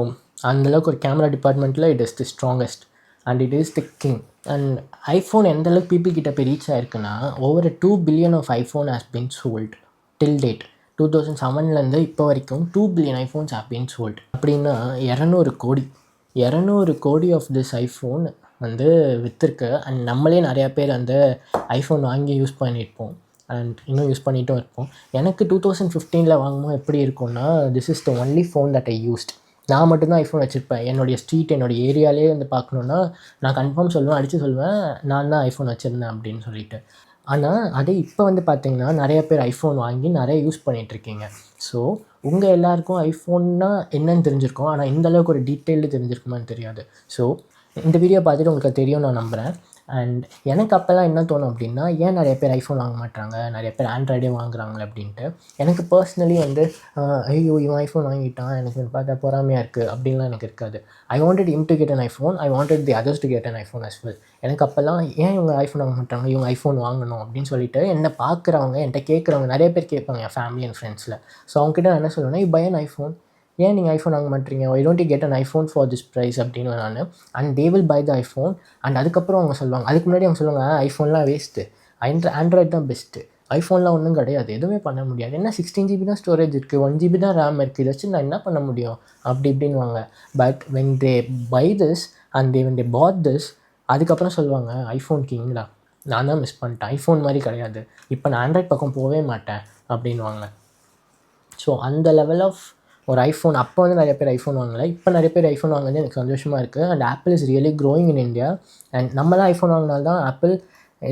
அந்தளவுக்கு ஒரு கேமரா டிபார்ட்மெண்ட்டில் it is the strongest and it is the king. And iPhone எந்தளவுக்கு பீப்புள் கிட்ட போய் ரீச் ஆயிருக்குன்னா over 2 billion of iPhone has been sold till date. 2007 இப்போ வரைக்கும் 2 billion iPhones have been sold. அப்படின்னா 200 கோடி ஆஃப் திஸ் ஐஃபோன் வந்து விற்றுருக்கு. அண்ட் நம்மளே நிறையா பேர் அந்த ஐஃபோன் வாங்கி யூஸ் பண்ணியிருப்போம் அண்ட் இன்னும் யூஸ் பண்ணிட்டும் இருப்போம். எனக்கு 2015 வாங்கும்போது எப்படி இருக்கும்னா this is the only phone that I used. நான் மட்டும்தான் ஐஃபோன் வச்சுருப்பேன். என்னுடைய ஸ்ட்ரீட் என்னுடைய ஏரியாலே வந்து பார்க்கணுன்னா நான் கன்ஃபார்ம் சொல்லுவேன், அடித்து சொல்லுவேன் நான் தான் ஐஃபோன் வச்சுருந்தேன் அப்படின்னு சொல்லிட்டு. ஆனால் அதே இப்போ வந்து பார்த்திங்கன்னா நிறைய பேர் ஐஃபோன் வாங்கி நிறைய யூஸ் பண்ணிகிட்ருக்கீங்க. ஸோ உங்கள் எல்லாேருக்கும் ஐஃபோன்னா என்னன்னு தெரிஞ்சிருக்கும், ஆனால் இந்தளவுக்கு ஒரு டீட்டெயில்டு தெரிஞ்சிருக்குமான்னு தெரியாது. ஸோ இந்த வீடியோ பார்த்துட்டு உங்களுக்கு தெரியும் நான் நம்புகிறேன். அண்ட் எனக்கு அப்போல்லாம் என்ன தோணும் அப்படின்னா ஏன் நிறைய பேர் ஐஃபோன் வாங்க மாட்டாங்க, நிறைய பேர் ஆண்ட்ராய்டே வாங்குறாங்க அப்படின்ட்டு. எனக்கு பர்சனலி வந்து ஐயோ இவன் ஐஃபோன் வாங்கிட்டான் எனக்கு பார்த்தா பொறாமையாக இருக்குது அப்படின்லாம் எனக்கு இருக்காது. I wanted him to get an iPhone, I wanted the others to get an iPhone as well. எனக்கு அப்போல்லாம் ஏன் இவங்க ஐஃபோன் வாங்க மாட்டாங்க, இவங்க ஐஃபோன் வாங்கணும் அப்படின்னு சொல்லிட்டு என்னை பார்க்குறவங்க என்கிட்ட கேட்குறவங்க நிறைய பேர் கேட்பாங்க என் ஃபேமிலி அண்ட் ஃப்ரெண்ட்ஸில். ஸோ அவங்ககிட்ட நான் என்ன சொல்லுவேன்னா யூ பை an iPhone, ஏன் நீங்கள் ஐஃபோன் வாங்க மாட்டீங்க, why don't you get an iPhone for this price அப்படின்னு நான். And they will buy the iPhone. And அதுக்கப்புறம் அவங்க சொல்லுவாங்க, அதுக்கு முன்னாடி அவங்க சொல்லுவாங்க ஐஃபோன்லாம் வேஸ்ட்டு, ஆண்ட்ராய்டு தான் பெஸ்ட்டு, ஐஃபோன்லாம் ஒன்றும் கிடையாது, எதுவுமே பண்ண முடியாது, என்ன 16 GB தான் ஸ்டோரேஜ் இருக்குது, 1 GB தான் ரேம் இருக்குது, இதை வச்சு நான் என்ன பண்ண முடியும் அப்படி இப்படின்வாங்க. But when they buy this and when they bought this, அதுக்கப்புறம் சொல்லுவாங்க ஐஃபோன் கிங்டா, நான் தான் மிஸ் பண்ணிட்டேன், ஐஃபோன் மாதிரி கிடையாது, இப்போ நான் ஆண்ட்ராய்ட் பக்கம் போகவே மாட்டேன் அப்படின்வாங்க. ஸோ அந்த லெவல் ஆஃப் ஒரு ஐஃபோன் அப்போ வந்து நிறைய பேர் ஐஃபோன் வாங்கலை, இப்போ நிறைய பேர் ஐஃபோன் வாங்குறது எனக்கு சந்தோஷமாக இருக்குது. And Apple is really growing in India. And நம்மளாம் ஐஃபோன் வாங்கினால்தான் Apple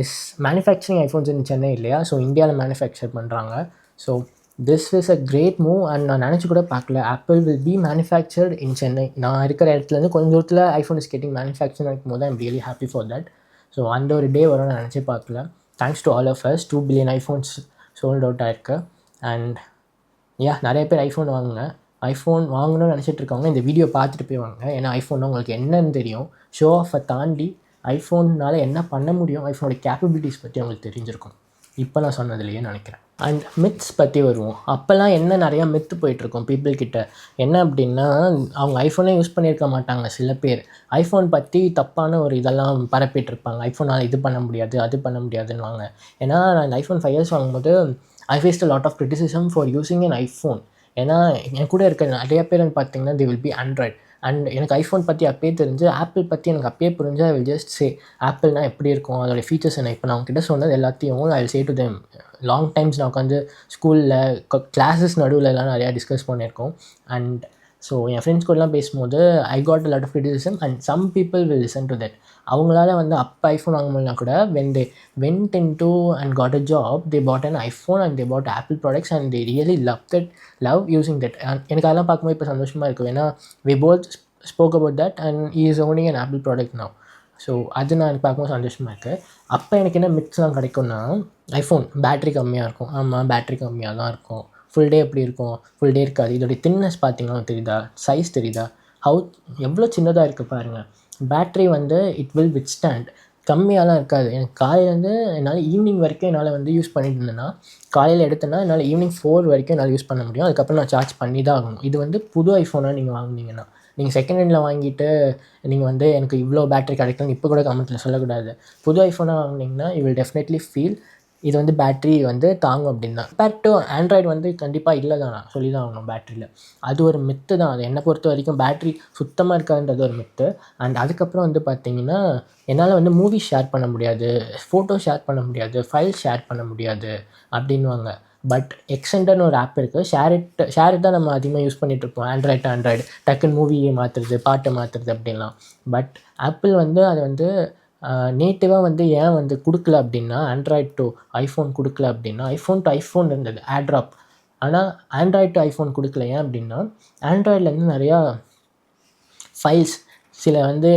is manufacturing iPhones in Chennai இல்லையா, ஸோ இந்தியாவில் மேனுஃபேக்சர் பண்ணுறாங்க. So this is a great move. And நான் நினச்சி கூட பார்க்கல Apple will be manufactured in Chennai. நான் இருக்கிற இடத்துலேருந்து கொஞ்சம் தூரத்தில் ஐஃபோன் இஸ் கெட்டிங் மேனுஃபேக்சர் இருக்கும் போது I'm really happy for that. So அந்த ஒரு டே வரும் நான் நினச்சி பார்க்கல. Thanks to all of us. 2 billion iPhones sold out ஆயிருக்கு. அண்ட் நிறைய பேர் ஐஃபோன் வாங்குங்க. ஐஃபோன் வாங்கணும்னு நினச்சிட்டு இருக்கவங்க இந்த வீடியோ பார்த்துட்டு போய் வாங்க. ஏன்னா ஐஃபோன்னா உங்களுக்கு என்னன்னு தெரியும். ஷோ ஆஃபை தாண்டி ஐஃபோன்னால் என்ன பண்ண முடியும், ஐஃபோனோட கேப்பபிலிட்டிஸ் பற்றி அவங்களுக்கு தெரிஞ்சிருக்கும். இப்போ நான் சொன்னதுலையே நினைக்கிறேன். அண்ட் மித்ஸ் பற்றி வருவோம். அப்போல்லாம் என்ன நிறையா மித்து போயிட்டுருக்கோம் பீப்புள்கிட்ட. என்ன அப்படின்னா, அவங்க ஐஃபோனே யூஸ் பண்ணியிருக்க மாட்டாங்க சில பேர். ஐஃபோன் பற்றி தப்பான ஒரு இதெல்லாம் பரப்பிட்டுருப்பாங்க. ஐஃபோனால் இது பண்ண முடியாது, அது பண்ண முடியாதுன்னுவாங்க. ஏன்னா நான் இந்த ஐஃபோன் 5 இயர்ஸ் வாங்கும்போது I faced a lot of criticism for using an iPhone. ஏன்னா என் கூட இருக்க நிறைய பேர் வந்து பார்த்தீங்கன்னா they will be Android. And எனக்கு ஐஃபோன் பற்றி அப்பயே தெரிஞ்சு, ஆப்பிள் பற்றி எனக்கு அப்பயே புரிஞ்சு, ஐ வில் ஜஸ்ட் சே ஆப்பிள்னால் எப்படி இருக்கும், அதோடய ஃபீச்சர்ஸ் என்ன. இப்போ நான் அவங்ககிட்ட சொன்னது எல்லாத்தையும் I will say to them. Long times நான் உட்காந்து ஸ்கூலில் கிளாஸஸ் நடுவில்லாம் நிறையா டிஸ்கஸ் பண்ணியிருக்கோம். அண்ட் ஸோ என் ஃப்ரெண்ட்ஸ் கூடலாம் பேசும்போது I got a lot of criticism and some people will listen to that. அவங்களால வந்து அப்போ ஐஃபோன் வாங்க முடியலனா கூட when they went into and got a job, they bought an iPhone and they bought Apple products and they really love using that. எனக்கு அதெல்லாம் பார்க்கும்போது இப்போ சந்தோஷமாக இருக்கும். ஏன்னா we both spoke about that and he is owning an Apple product now. So அது நான் எனக்கு பார்க்கும்போது சந்தோஷமாக இருக்குது. அப்போ எனக்கு என்ன மிக்ஸ்லாம் கிடைக்கும்னா, ஐஃபோன் பேட்ரி கம்மியாக இருக்கும். ஆமாம், பேட்ரி கம்மியாக தான் இருக்கும். ஃபுல் டே எப்படி இருக்கும், ஃபுல் டே இருக்காது. இதோடைய தின்னஸ் பார்த்தீங்கன்னா தெரியுதா, சைஸ் தெரியுதா, எவ்வளோ சின்னதாக இருக்குது பாருங்கள். பேட்ரி வந்து இட் வில் வித்ஸ்டாண்ட், கம்மியாலாம் இருக்காது. எனக்கு காலையிலேருந்து என்னால் ஈவினிங் வரைக்கும் என்னால் வந்து யூஸ் பண்ணிட்டு இருந்தேன்னா, காலையில் எடுத்தேன்னா என்னால் ஈவினிங் 4 வரைக்கும் என்னால் யூஸ் பண்ண முடியும். அதுக்கப்புறம் நான் சார்ஜ் பண்ணி தான் ஆகணும். இது வந்து புது ஐஃபோனாக நீங்கள் வாங்குனீங்கன்னா, நீங்கள் செகண்ட் ஹேண்டில் வாங்கிட்டு நீங்கள் வந்து எனக்கு இவ்வளோ பேட்ரி கிடைக்கும்னு இப்போ கூட கமெண்ட்டில் சொல்லக்கூடாது. புது ஐஃபோனாக வாங்கினீங்கன்னா யூ வில் டெஃபினெட்லி ஃபீல் இது வந்து பேட்ரி வந்து தாங்கும் அப்படின்னு தான். கம்பேர்ட் டு ஆண்ட்ராய்டு வந்து கண்டிப்பாக இல்லை தான், நான் சொல்லி தான் ஆகணும். பேட்டரியில் அது ஒரு மித்து தான். அது என்னை பொறுத்த வரைக்கும் பேட்ரி சுத்தமாக இருக்காதுன்றது ஒரு மித்து. அண்ட் அதுக்கப்புறம் வந்து பார்த்திங்கன்னா, என்னால் வந்து மூவி ஷேர் பண்ண முடியாது, ஃபோட்டோ ஷேர் பண்ண முடியாது, ஃபைல் ஷேர் பண்ண முடியாது அப்படின்வாங்க. பட் எக்ஸ்டெண்டர்னு ஒரு ஆப் இருக்குது. ஷேர் தான் நம்ம அதிகமாக யூஸ் பண்ணிகிட்ருப்போம். ஆண்ட்ராய்டு டக்குன்னு மூவியை மாற்றுறது, பாட்டை மாற்றுறது அப்படின்லாம். பட் ஆப்பிள் வந்து அதை வந்து நேட்டிவாக வந்து ஏன் வந்து கொடுக்கல அப்படின்னா, ஆண்ட்ராய்டு டு ஐஃபோன் கொடுக்கல அப்படின்னா, ஐஃபோன் டு ஐஃபோன் இருந்தது ஆட்ராப். ஆனால் ஆண்ட்ராய்டு டு ஐஃபோன் கொடுக்கல. ஏன் அப்படின்னா, ஆண்ட்ராய்ட்லேருந்து நிறையா ஃபைல்ஸ், சில வந்து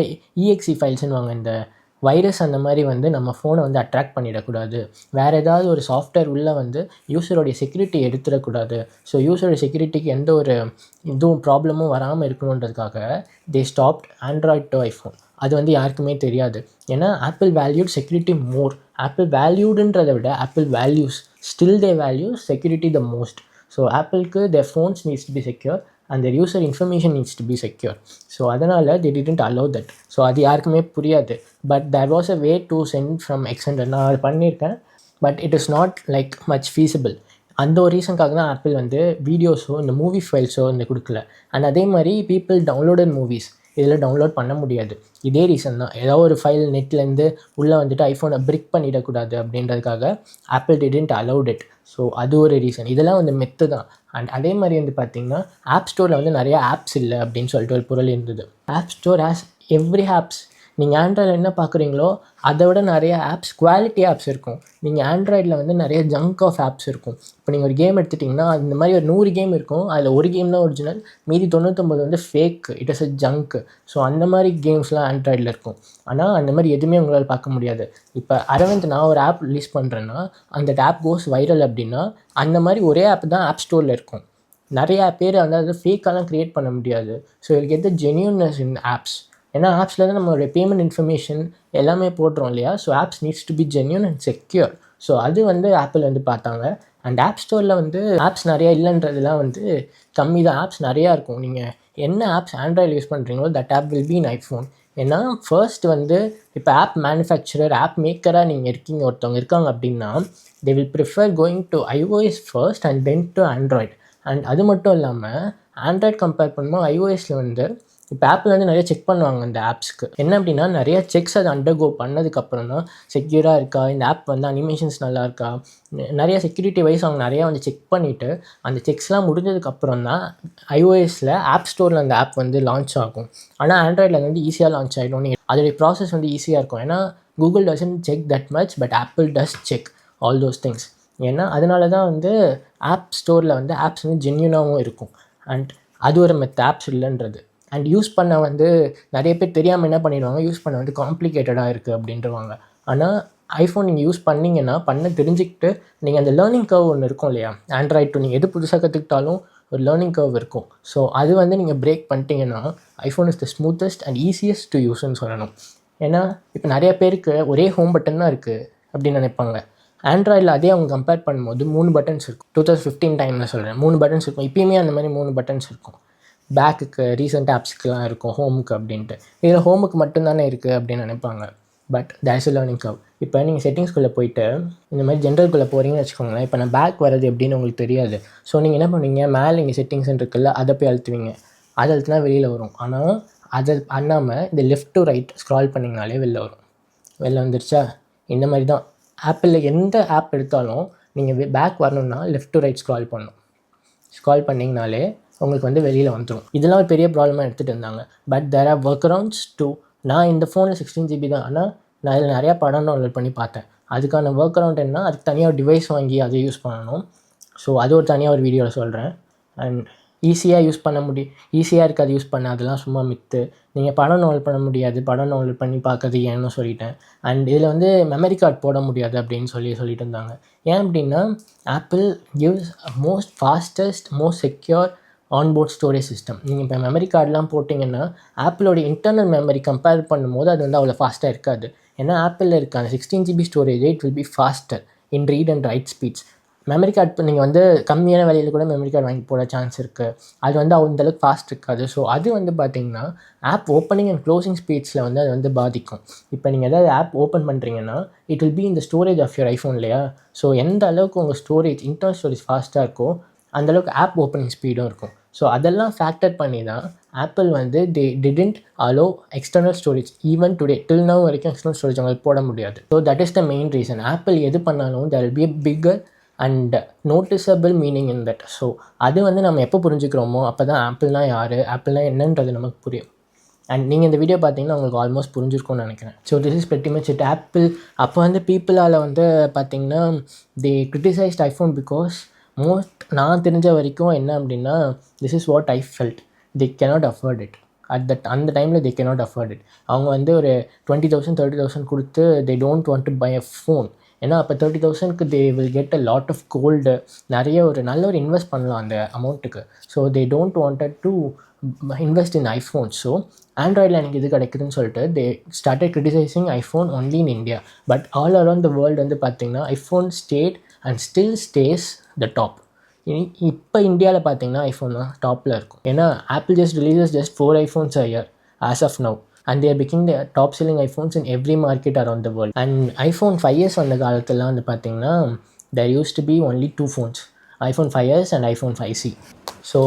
இஎக்ஸி ஃபைல்ஸ்னுவாங்க, இந்த வைரஸ் அந்த மாதிரி வந்து நம்ம ஃபோனை வந்து அட்ராக்ட் பண்ணிடக்கூடாது. வேறு ஏதாவது ஒரு சாஃப்ட்வேர் உள்ளே வந்து யூஸருடைய செக்யூரிட்டி எடுத்துடக்கூடாது. ஸோ யூஸருடைய செக்யூரிட்டிக்கு எந்த ஒரு இதுவும் ப்ராப்ளமும் வராமல் இருக்கணுன்றதுக்காக they stopped Android to iPhone. அது வந்து யாருக்குமே தெரியாது. ஏன்னா Apple valued security more. Apple வேல்யூடுன்றதை விட Apple values, still they value security the most. So ஆப்பிளுக்கு their phones needs to be secure and their user information needs to be secure. So அதனால் they didn't allow that. So அது யாருக்குமே புரியாது. But there was a way to send from extender. நான் அது பண்ணியிருக்கேன். But it is not like much feasible. அந்த ஒரு ரீசனுக்காக தான் ஆப்பிள் வந்து வீடியோஸோ இந்த மூவி ஃபைல்ஸோ இந்த கொடுக்கல. அண்ட் அதே மாதிரி பீப்புள் டவுன்லோடட் மூவிஸ் இதில் டவுன்லோட் பண்ண முடியாது. இதே ரீசன் தான். ஏதோ ஒரு ஃபைல் நெட்லேருந்து உள்ளே வந்துட்டு ஐஃபோனை பிரிக் பண்ணிடக்கூடாது அப்படின்றதுக்காக apple didn't allowed it. So அது ஒரு ரீசன். இதெல்லாம் வந்து மெத்து தான். அண்ட் அதே மாதிரி வந்து பார்த்திங்கன்னா, ஆப் ஸ்டோரில் வந்து நிறையா ஆப்ஸ் இல்லை அப்படின்னு சொல்லிட்டு ஒரு பொருள் இருந்தது. App store has every apps. நீங்கள் ஆண்ட்ராய்டில் என்ன பார்க்குறீங்களோ அதை விட நிறைய ஆப்ஸ், குவாலிட்டி ஆப்ஸ் இருக்கும். நீங்கள் ஆண்ட்ராய்டில் வந்து நிறைய ஜங்க் ஆஃப் ஆப்ஸ் இருக்கும். இப்போ நீங்கள் ஒரு கேம் எடுத்துட்டிங்கன்னா, இந்த மாதிரி ஒரு 100 கேம் இருக்கும். அதில் ஒரு கேம் தான் ஒரிஜினல், மீதி 99 வந்து fake, it is a junk. So அந்த மாதிரி கேம்ஸ்லாம் ஆண்ட்ராய்டில் இருக்கும். ஆனால் அந்த மாதிரி எதுவுமே உங்களால் பார்க்க முடியாது. இப்போ அரவிந்த், நான் ஒரு ஆப் ரிலீஸ் பண்ணுறேன்னா அந்த ஆப் கோஸ் வைரல் அப்படின்னா, அந்த மாதிரி ஒரே ஆப் தான் ஆப் ஸ்டோரில் இருக்கும். நிறையா பேர் வந்து அதை ஃபேக்காலாம் க்ரியேட் பண்ண முடியாது. So it get the genuineness in apps. ஏன்னா ஆப்ஸில் தான் நம்மளுடைய பேமெண்ட் இன்ஃபர்மேஷன் எல்லாமே போடுறோம் இல்லையா. So apps needs to B genuine and secure. So அது வந்து ஆப்பிள் வந்து பார்த்தாங்க. அண்ட் ஆப் ஸ்டோரில் வந்து ஆப்ஸ் நிறையா இல்லைன்றதுலாம் வந்து கம்மி தான். ஆப்ஸ் நிறையா இருக்கும். நீங்கள் என்ன ஆப்ஸ் ஆண்ட்ராய்டில் யூஸ் பண்ணுறீங்களோ that app will be in iPhone. ஏன்னா ஃபர்ஸ்ட் வந்து இப்போ ஆப் மேனுஃபேக்சரர், ஆப் மேக்கராக நீங்கள் ஒருத்தவங்க இருக்காங்க அப்படின்னா, they will prefer going to iOS first and then to Android. And அது மட்டும் இல்லாமல் ஆண்ட்ராய்டு கம்பேர் பண்ணும்போது iOSல வந்து இப்போ ஆப்பிள் வந்து நிறைய செக் பண்ணுவாங்க இந்த ஆப்ஸ்க்கு. என்ன அப்படின்னா நிறைய செக்ஸ் அதை அண்டர்கோ பண்ணதுக்கப்புறம் தான் செக்யூராக இருக்கா, இந்த ஆப் வந்து அனிமேஷன்ஸ் நல்லா இருக்கா, நிறைய செக்யூரிட்டி வைஸ் அவங்க நிறையா வந்து செக் பண்ணிவிட்டு அந்த செக்ஸ்லாம் முடிஞ்சதுக்கப்புறம் தான் iOSல ஆப் ஸ்டோரில் அந்த ஆப் வந்து லான்ச் ஆகும். ஆனால் ஆண்ட்ராய்டில் வந்து ஈஸியாக லான்ச் ஆகிடும். நீங்கள் அதோடைய ப்ராசஸ் வந்து ஈஸியாக இருக்கும். ஏன்னா Google doesn't check that much, but apple does check all those things. ஏன்னா அதனால தான் வந்து ஆப் ஸ்டோரில் வந்து ஆப்ஸ் வந்து ஜென்யூனாகவும் இருக்கும். அண்ட் அது ஒரு ஆப்ஸ் இல்லைன்றது. அண்ட் யூஸ் பண்ண வந்து நிறைய பேர் தெரியாமல் என்ன பண்ணிடுவாங்க, யூஸ் பண்ண வந்து காம்ப்ளிகேட்டடாக இருக்குது அப்படின்றவாங்க. ஆனால் ஐஃபோன் நீங்கள் யூஸ் பண்ணிங்கன்னா பண்ண தெரிஞ்சுக்கிட்டு நீங்கள் அந்த லேர்னிங் கர்வ் ஒன்று இருக்கும் இல்லையா, ஆண்ட்ராய்டு டு நீங்கள் எது புதுசாக கற்றுக்கிட்டாலும் ஒரு லேர்னிங் கர்வ் இருக்கும். ஸோ அது வந்து நீங்கள் பிரேக் பண்ணிட்டீங்கன்னா iPhone is the smoothest and easiest to யூஸ்ன்னு சொல்லணும். ஏன்னா இப்போ நிறைய பேருக்கு ஒரே ஹோம் பட்டன் தான் இருக்குது அப்படின்னு நினைப்பாங்க. ஆண்ட்ராய்டில் அதே அவங்க கம்பேர் பண்ணும்போது 3 பட்டன்ஸ் இருக்கும். 2015 டைமில் சொல்கிறேன், 3 பட்டன்ஸ் இருக்கும். இப்போயுமே அந்த மாதிரி 3 பட்டன்ஸ் இருக்கும். பேக்குக்கு, ரீசெண்ட் ஆப்ஸ்க்குலாம் இருக்கும், ஹோமுக்கு அப்படின்ட்டு. இதில் ஹோமுக்கு மட்டும்தானே இருக்குது அப்படின்னு நினைப்பாங்க. But there's a learning curve. இப்போ நீங்கள் செட்டிங்ஸ்குள்ளே போயிட்டு இந்த மாதிரி ஜென்ரல்குள்ளே போகிறீங்கன்னு வச்சுக்கோங்களேன். இப்போ நான் பேக் வரது எப்படின்னு உங்களுக்கு தெரியாது. ஸோ நீங்கள் என்ன பண்ணுவீங்க, மேலே இங்கே செட்டிங்ஸ் இருக்குல்ல, அதை போய் அழுத்துவீங்க. அதை அழுத்தினா வெளியில் வரும். ஆனால் அதை பண்ணாமல் இந்த லெஃப்ட் டு ரைட் ஸ்க்ரால் பண்ணிங்கனாலே வெளில வரும். வெளில வந்துருச்சா? இந்த மாதிரி தான் ஆப்பிளில் எந்த ஆப் எடுத்தாலும் நீங்கள் பேக் வரணுன்னா லெஃப்ட் டு ரைட் ஸ்க்ரால் பண்ணணும். ஸ்க்ரால் பண்ணிங்கனாலே உங்களுக்கு வந்து வெளியில் வந்துடும். இதெல்லாம் ஒரு பெரிய ப்ராப்ளமாக எடுத்துகிட்டு இருந்தாங்க. But there are workarounds too. நான் இந்த ஃபோனில் 16 GB தான், ஆனால் நான் இதில் நிறையா படம் டவுன்லோட் பண்ணி பார்த்தேன். அதுக்கான ஒர்க் அரவுண்ட் என்ன, அதுக்கு தனியாக ஒரு டிவைஸ் வாங்கி அதை யூஸ் பண்ணணும். ஸோ அது ஒரு தனியாக ஒரு வீடியோவில் சொல்கிறேன். அண்ட் ஈஸியாக யூஸ் பண்ண ஈஸியாக இருக்குது அது யூஸ் பண்ண, அதெல்லாம் சும்மா மித்து. நீங்கள் படம் டவுன்லோட் பண்ண முடியாது, படம் டவுன்லோட் பண்ணி பார்க்கறது ஏன்னு சொல்லிட்டேன். அண்ட் இதில் வந்து மெமரி கார்டு போட முடியாது அப்படின்னு சொல்லிட்டு இருந்தாங்க. ஏன் அப்படின்னா apple gives most fastest most secure onboard storage system. நீங்கள் இப்போ மெமரி கார்டெலாம் போட்டிங்கன்னா ஆப்பிளோட இன்டர்னல் மெமரி கம்பேர் பண்ணும்போது அது வந்து அவ்வளோ ஃபாஸ்ட்டாக இருக்காது. ஏன்னா ஆப்பிளில் இருக்க அந்த 16 GB storage it will B pastor in read and right speeds. Memory card இப்போ நீங்கள் வந்து கம்மியான விலையில் கூட மெமரி கார்டு வாங்கி போட சான்ஸ் இருக்குது. அது வந்து அந்தளவுக்கு ஃபாஸ்ட் இருக்காது. ஸோ அது வந்து பார்த்திங்கன்னா ஆப் ஓப்பனிங் அண்ட் க்ளோசிங் ஸ்பீட்ஸில் வந்து அது வந்து பாதிக்கும். இப்போ நீங்கள் எதாவது ஆப் ஓப்பன் பண்ணுறீங்கன்னா இட் வில் பி இந்த ஸ்டோரேஜ் ஆஃப் யுவர் ஐஃபோன் இல்லையா. ஸோ எந்த அளவுக்கு உங்கள் ஸ்டோரேஜ் இன்டர்னல் ஸ்டோரேஜ் ஃபாஸ்ட்டாக இருக்கோ அந்தளவுக்கு ஆப் ஓப்பனிங் ஸ்பீடும் இருக்கும். ஸோ அதெல்லாம் ஃபேக்டர் பண்ணி தான் ஆப்பிள் வந்து they didn't allow external storage even today till now வரைக்கும் எக்ஸ்டர்னல் ஸ்டோரேஜ் அவங்களுக்கு போட முடியாது. So that is the main reason. Apple எது பண்ணாலும் there will be a bigger and noticeable meaning in that. So அது வந்து நம்ம எப்போ புரிஞ்சுக்கிறோமோ அப்போ தான் ஆப்பிள்னால் யார், ஆப்பிள்னால் என்னன்றது நமக்கு புரியும். அண்ட் நீங்கள் இந்த வீடியோ பார்த்தீங்கன்னா உங்களுக்கு ஆல்மோஸ்ட் புரிஞ்சிருக்கும்னு நினைக்கிறேன். So this is pretty much it. Apple அப்போ வந்து பீப்புளால் வந்து பார்த்திங்கன்னா தே கிரிட்டிசைஸ்ட் ஐஃபோன் பிகாஸ் நான் தெரிஞ்ச வரைக்கும் என்ன அப்படின்னா this is what I felt, they cannot afford it அந்த டைமில் தே கேனாட் அஃபோர்ட் இட். அவங்க வந்து ஒரு 20,000 30,000 கொடுத்து they don't want to buy a phone. ஏன்னா அப்போ 30,000க்கு they will get a lot of gold, நிறைய ஒரு நல்ல ஒரு இன்வெஸ்ட் பண்ணலாம் அந்த அமௌண்ட்டுக்கு. So they don't wanted to invest in iPhone. So ஆண்ட்ராய்டில் எனக்கு இது கிடைக்குதுன்னு சொல்லிட்டு they started criticising iPhone only in India. But all around the world வந்து பார்த்திங்கன்னா iPhone stayed and still stays the top. இப்போ இந்தியாவில் பார்த்தீங்கன்னா ஐஃபோன் தான் டாப்பில் இருக்கும். ஏன்னா apple just 4 iPhones a year as of now and they are becoming the top selling iPhones in every market around the world. And iPhone 5s வந்த காலத்துலாம் வந்து பார்த்தீங்கன்னா there used to be only 2 phones, iPhone 5s and iPhone 5c. So